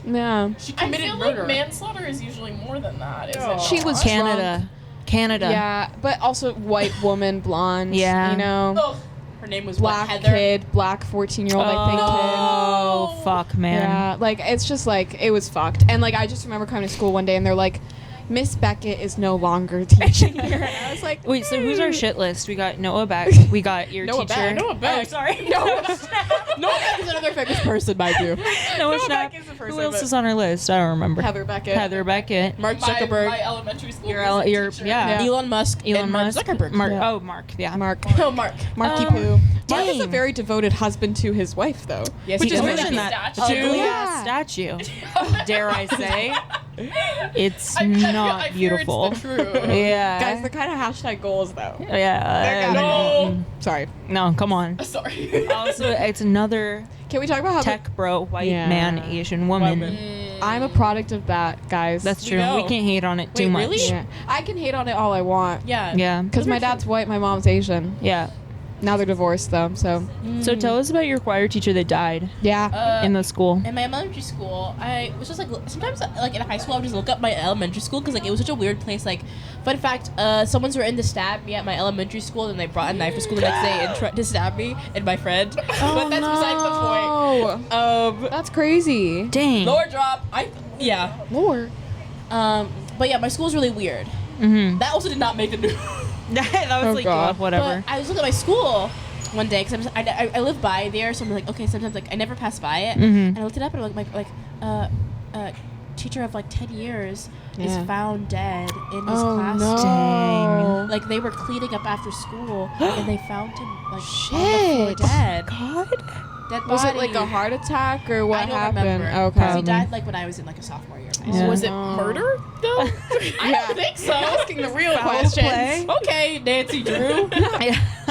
Yeah. She I committed feel murder. like manslaughter is usually more than that, is Oh. it? She was Canada. Canada. Yeah, but also white woman, blonde. Yeah. You know. Ugh. Her name was Black what, Heather. kid, black 14-year-old, I think. Oh, fuck, Kid. man. Yeah, like it's just like it was fucked. And like I just remember coming to school one day and they're like, Miss Beckett is no longer teaching here. And I was like, Wait, so who's our shit list? We got Noah Beck. We got your Noah teacher. Beck. Noah Beck. Oh, sorry. Noah No, that is another famous person, mind you. Noah Noah Schnapp. Beck is the first Who one, else but- is on our list? I don't remember. Heather Beckett. Heather Beckett. Mark My Zuckerberg, elementary school Your music teacher. yeah. Elon Musk, Elon and Mark Musk. Zuckerberg. Mark. Yeah. Oh, Mark. Yeah. Mark. Oh, Mark. Marky Um, Poo. Mark is a dang. very devoted husband to his wife, though. Yes, Which he is does. really Imagine Like that a statue. ugly Yeah. ass statue. Dare I say? It's I not fear beautiful. It's the truth. Yeah. Guys, the kind of hashtag goals, though. Yeah. No. Sorry. No, come on. Sorry. Also, it's another Can we talk about how tech bro, white Yeah. man, Asian woman. I'm a product of that, guys? That's We true. know. We can't hate on it too Wait, much. really? Yeah. I can hate on it all I want. Yeah. Yeah. Because my dad's white, my mom's Asian. Yeah. Now they're divorced, though, so. So tell us about your choir teacher that died Yeah. in the school. In my elementary school, I was just like sometimes like in high school I would just look up my elementary school because like it was such a weird place. Like, fun fact, someone's threatened to stab me at my elementary school, and they brought a knife to school the next day and tried to stab me and my friend. But that's besides the point. That's crazy. Dang. Lower drop. Yeah. Lord. But yeah, my school's really weird. Mm-hmm. That also did not make the news. That was Oh, like, God. whatever. But I was looking at my school one day because I live by there, so I'm like, okay, sometimes like I never pass by it, Mhm. and I looked it up and I'm like teacher of like 10 years is Yeah. found dead in his Oh, classroom. no. Dang. Like they were cleaning up after school and they found him like on the Shit. floor dead. God. Dead Was it body. like a heart attack or what I don't happened? remember. Okay. 'Cause he died like when I was in like a sophomore year of high Yeah. school. Was it No. murder though? I don't think so. Asking the real Foul questions. play. Okay, Nancy Drew,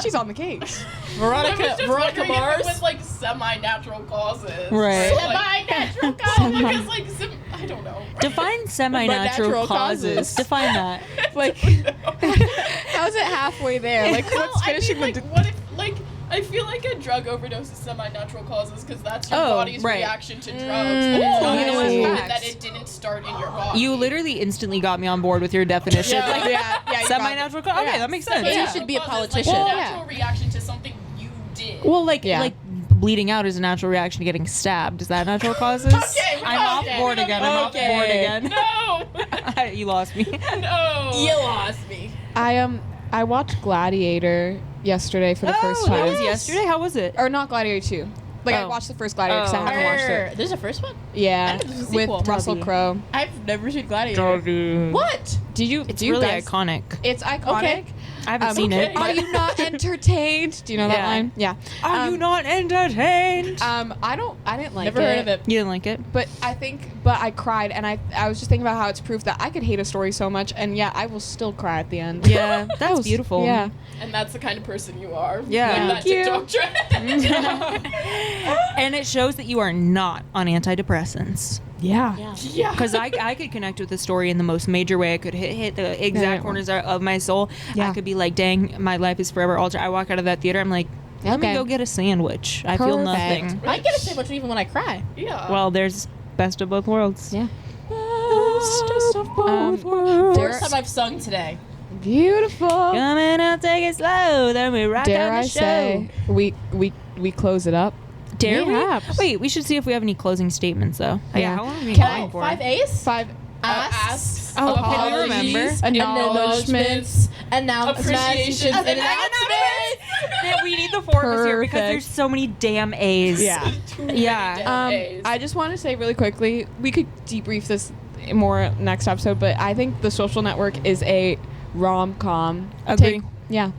She's on the case. I was Veronica just wondering if Mars. it was like semi-natural causes. Right. Or, like, Semi-natural causes. because like I don't know. Define semi-natural natural causes. causes. Define that. Like, how's it halfway there? Like, No, what's I finishing mean, the. like, what if like I feel like a drug overdose is semi-natural causes because that's your Oh, body's right. reaction to drugs. Ooh, And it's not yes. always proven Facts. that it didn't start in your body. You literally instantly got me on board with your definition. Yeah, Like, yeah, you got it. semi-natural cause. Okay, that makes sense. So you Semi-natural should be a causes, politician. Like, Well, a natural reaction to something you did. Well, like Yeah. bleeding out is a natural reaction to getting stabbed. Is that natural causes? Okay, I'm off okay. board again. I'm off Okay. board again. No. You lost me. No. You lost me. I watched Gladiator yesterday for the first that time. was yesterday. How was it? Or not Gladiator 2. Like, I Oh. watched the first Gladiator because I Oh. haven't watched it. There's a first one? I Yeah, didn't know there was a with sequel. Russell Dovie. Crowe. I've never seen Gladiator. What? It's really iconic. It's iconic. Okay. I haven't seen it. Are you not entertained? Do you know that Yeah. line? Yeah. Are you not entertained? I didn't like Never it. heard of it. You didn't like it? But I cried, and I was just thinking about how it's proof that I could hate a story so much, and yeah, I will still cry at the end. Yeah, that's beautiful. Yeah. And that's the kind of person you are. Yeah. Like that Thank you. TikTok trend. And it shows that you are not on antidepressants. Yeah. Yeah. Because I could connect with the story in the most major way. I could hit the exact Yeah. corners of my soul. Yeah. I could be like, dang, my life is forever altered. I walk out of that theater, I'm like, let me Okay. go get a sandwich. I feel Perfect. nothing. I get a sandwich even when I cry. Yeah. Well, there's best of both worlds. Yeah. First time I've sung today. Beautiful. Coming out, take it slow, then we rock Dare out I the show. say we close it up? Dare we? Perhaps. Wait, we should see if we have any closing statements, though. Yeah. How long have we Can been I going for? 5 A's? 5 Asks. Oh, can we Apologies. remember? Acknowledgements. Appreciation. Appreciation. And announcements. Yeah, we need the 4 of us here because Perfect. there's so many damn A's. Yeah. Yeah. A's. I just want to say really quickly, we could debrief this more next episode, but I think The Social Network is a rom-com. Agree. Yeah.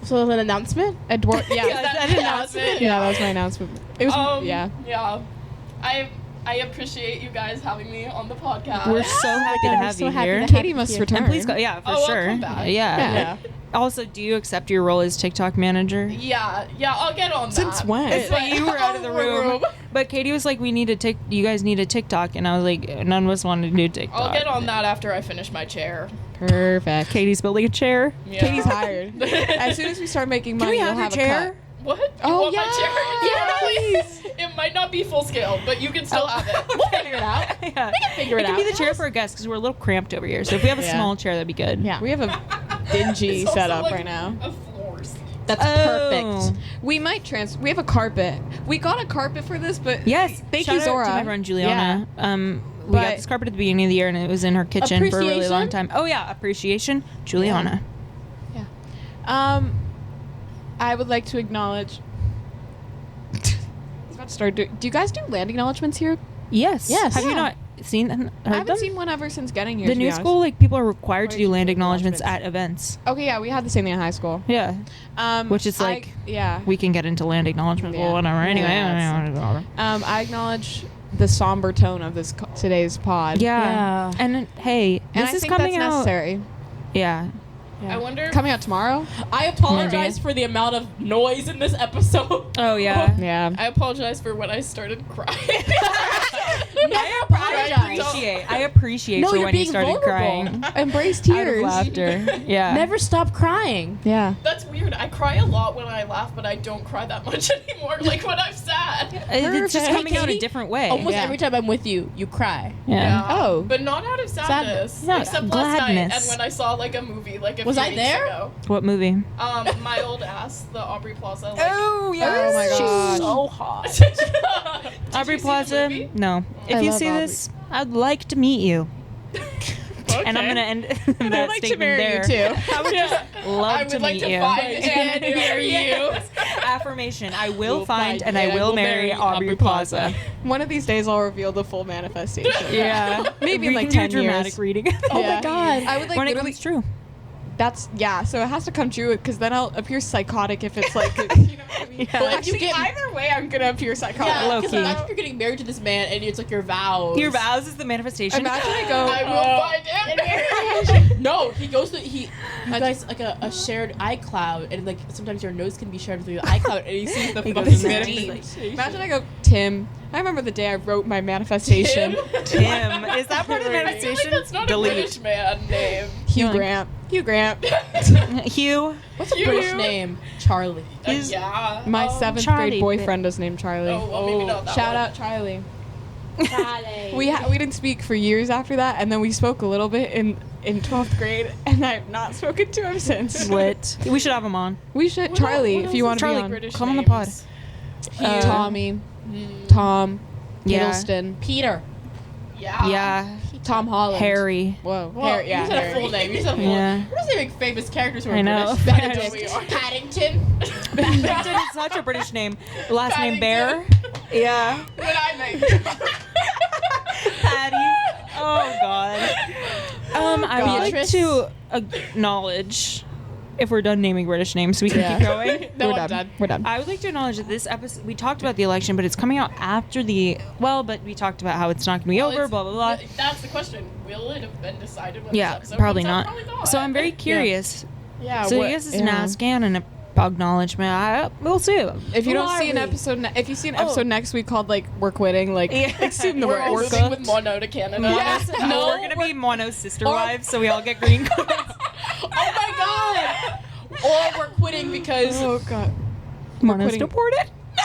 So an announcement? Yeah. Is that an announcement? Yeah, that was my announcement. It was yeah. Yeah. I appreciate you guys having me on the podcast. We're so happy to We're have so you happy here. to have Katie you must here. return. And please go. Yeah, for Oh, I'll sure. come back. Yeah. Yeah. Also, do you accept your role as TikTok manager? Yeah, I'll get on that. Since when? It's like you were out of the room. But Katie was like, you guys need a TikTok. And I was like, none of us wanted to do TikTok. I'll get on that after I finish my chair. Perfect. Katie's building a chair. Yeah. Katie's hired. As soon as we start making money, we we'll have your have chair? a cut. What? You Oh, want yeah. my chair? Yeah, please. It might not be full scale, but you can still have it. We'll figure it out. Yeah. We can figure it can out. be the chair for a guest because we're a little cramped over here. So if we have a Yeah. small chair, that'd be good. Yeah. We have a dingy It's also setup like right now. A floor seat. That's Oh. perfect. We might we have a carpet. We got a carpet for this, but Yes. thank Shout you, out Zora. to my friend Juliana. We But- got this carpet at the beginning of the year, and it was in her kitchen for a really long time. Oh yeah, appreciation, Juliana. I would like to acknowledge. I was about to start do you guys do land acknowledgements here? Yes. Yes. Have you Yeah. not seen them? I Heard haven't them? seen one ever since getting here. The to be new honest. school, like people are required to Why do do land you do acknowledgements at acknowledgements? events. Okay, yeah, we had the same thing in high school. Yeah, which is I- like yeah. we can get into land acknowledgements or Yeah. whatever. Anyway, Yeah, I acknowledge the somber tone of this today's pod. yeah. And hey, and this I is think coming that's out. necessary. Yeah. I wonder. Coming out tomorrow. I apologize for the amount of noise in this episode. Oh yeah. Yeah. I apologize for when I started crying. Never apologize. I appreciate No, you you're when you being started vulnerable. crying. Embrace Out of tears. laughter. Yeah. Never stop crying. Yeah. That's weird. I cry a lot when I laugh, but I don't cry that much anymore. Like when I'm sad. It's just Perfect. coming out a Katie, different way. Almost Yeah. every time I'm with you, you cry. Yeah. Oh. But not out of sadness. No, except last night, and gladness. when I saw like a movie like a Was few I weeks there? ago. What movie? My old ass, the Aubrey Plaza. Like, Oh yes. Oh my gosh. She's so hot. Did Aubrey you see the Plaza? movie? No. If I you love see Aubrey. this, I'd like to meet you. And I'm Okay. gonna end And that I'd like to statement marry there. you too. I would just love I to would like meet to you. find and marry you. Yes. Affirmation. I will Will find find and I will marry Aubrey Plaza. One of these days, I'll reveal the full manifestation. Yeah. Maybe in we like can 10 do a dramatic years. reading. Oh Yeah. my god. I would like when it literally. comes true. That's so it has to come true because then I'll appear psychotic if it's like you know what I mean. Yeah. Well, Like, you actually, get- either way, I'm gonna appear psychotic. Yeah, low because key. imagine you're getting married to this man and it's like your vows. Your vows is the manifestation. Imagine I go. I will find and marry you. No, he goes to you guys like a shared iCloud and like sometimes your notes can be shared with your iCloud and he sees the He fucking goes to manifestation. Imagine I go, Tim. I remember the day I wrote my manifestation. Tim. Is that part of the I feel like manifestation? that's not a British man name. Hugh You're like- Grant. Hugh Grant. Hugh. What's a You. British name? Charlie. He's- Yeah. My um, 7th Charlie, grade boyfriend is named Charlie. Oh, well, maybe not that Shout one. out Charlie. Charlie. We didn't speak for years after that, and then we spoke a little bit in 12th grade, and I've not spoken to him since. Lit. We should have him on. We should What Charlie else if you want to be Charlie, on. British come on the names? pod. Tommy, Tom, Yeah. Hiddleston, Peter. Yeah. Yeah. Tom Holland, Harry. Whoa, Well, Harry, yeah, you said a Harry. full name. You said a full Yeah. name. We're just naming famous characters who are I know. British. I know Benedict. we are. Paddington. Paddington is such a British name. Last name Bear. Yeah. When I met you. Patty. Oh God. I would like Beatrice. to acknowledge, if we're done naming British names, we can Yeah. keep going. No, We're I'm done. We're done. I would like to acknowledge that this episode, we talked about the election, but it's coming out after but we talked about how it's not going to be Well, over, it's- blah, blah, blah. That's the question. Will it have been decided when Yeah, this episode probably comes out? not. Probably not. So I'm very curious. Yeah. So I guess it's an ask and an acknowledgement. We'll see. If you don't see an Why? episode, if you see an Oh. episode next week called like "We're Quitting," like Yeah. assume the We're all worst. moving with moineau to Canada. Yeah. No, we're going to be moineau's sister wives, so we all get green cards. Oh my god! Or we're quitting because Oh god. Moineau's quitting. deported. no!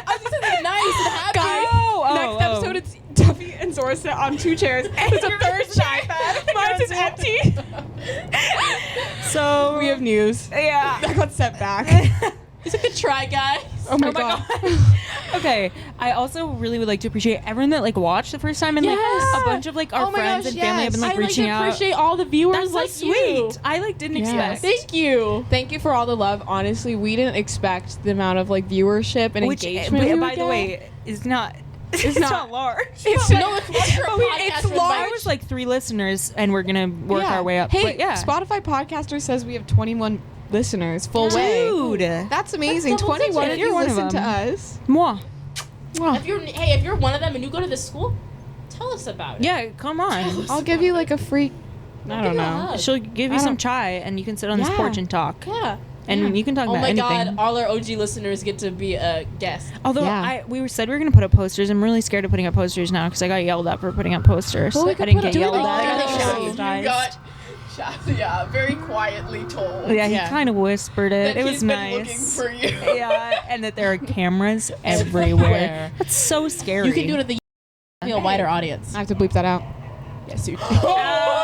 I was gonna say nice and happy. Guys, next episode it's Duffy and Zora sit on 2 chairs. There's a third iPad. Mine is empty. So We have news. yeah. That got set back. It's like a try, guys. Oh my Oh my god. Okay. I also really would like to appreciate everyone that like watched the first time and like Yes. a bunch of like our Oh my friends gosh, and family have been yes. like I reaching like to out. appreciate all the viewers That's like so you. sweet. I like didn't Yeah. expect. Thank you. Thank you for all the love. Honestly, we didn't expect the amount of like viewership and Which, engagement. we would by the get. way, is not. It's not- not large. It's No, it's large for a But we- podcast it's with large. like- I was like 3 listeners, and we're gonna work Yeah. our way up. Hey, but yeah, Spotify podcaster says we have 21 listeners full way. dude. That's amazing. double 21 digit. if You're you one of listen to them. us. Mwah. If you're one of them and you go to this school, tell us about it. Yeah, come on. I'll give you like a free. I don't know. She'll give you I some don't- chai, and you can sit on this Yeah. porch and talk. Yeah. And you can talk Oh about my anything. god, all our OG listeners get to be a guest. Although Yeah. we said we were gonna put up posters, I'm really scared of putting up posters now because I got yelled at for putting up posters. Well, we I could didn't put get up- yelled do it at. I like got that. chastised. You got yeah, very quietly told. Yeah, he Yeah. kind of whispered that it. It he's was been nice. looking for you. Yeah, and that there are cameras everywhere. That's so scary. You can do it at the a wider audience. I have to bleep that out. Yes, you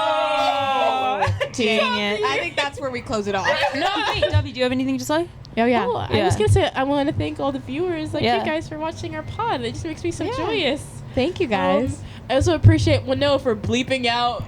Oh, dang it. I think that's where we close it off. No, wait, Dovie, do you have anything to say? Oh yeah. Oh, I Yeah. was gonna say I want to thank all the viewers, like Yeah. you guys, for watching our pod. It just makes me so Yeah. joyous. Thank you guys. I also appreciate Moineau for bleeping out.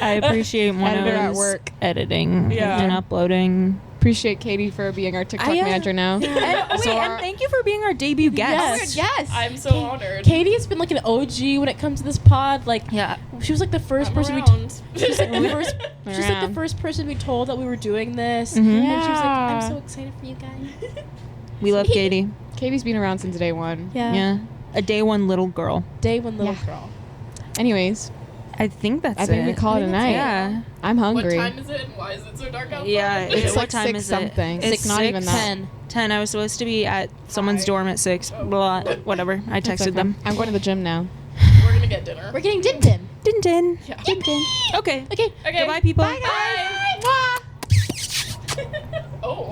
I appreciate Editor at Moineau's work. editing Yeah. and uploading. Appreciate Katie for being our TikTok oh, manager now. And thank you for being our debut guest. Yes. I'm so honored. Katie has been like an OG when it comes to this pod. Like, Yeah. she was like the first I'm person around. she's like the first. She's like the Around. first person we told that we were doing this. Mhm. And she was like, "I'm Yeah. so excited for you guys." We love Katie. Katie's been around since day one. Yeah. A day one little girl. Day one little Yeah. girl. Anyways, I think that's I think it. we call it a night. Yeah. I'm What hungry. time is it and why is it so dark outside? Yeah, It's what like time 6 is something. it? It's Not even that. 10. 10. I was supposed to be at someone's Hi. dorm at 6. Blah, whatever. I It's texted okay. them. I'm going to the gym now. We're gonna get dinner. We're getting Din Din. Din din. Yeah. Din Din. Okay. Okay. Okay. Goodbye, people. Bye. Oh.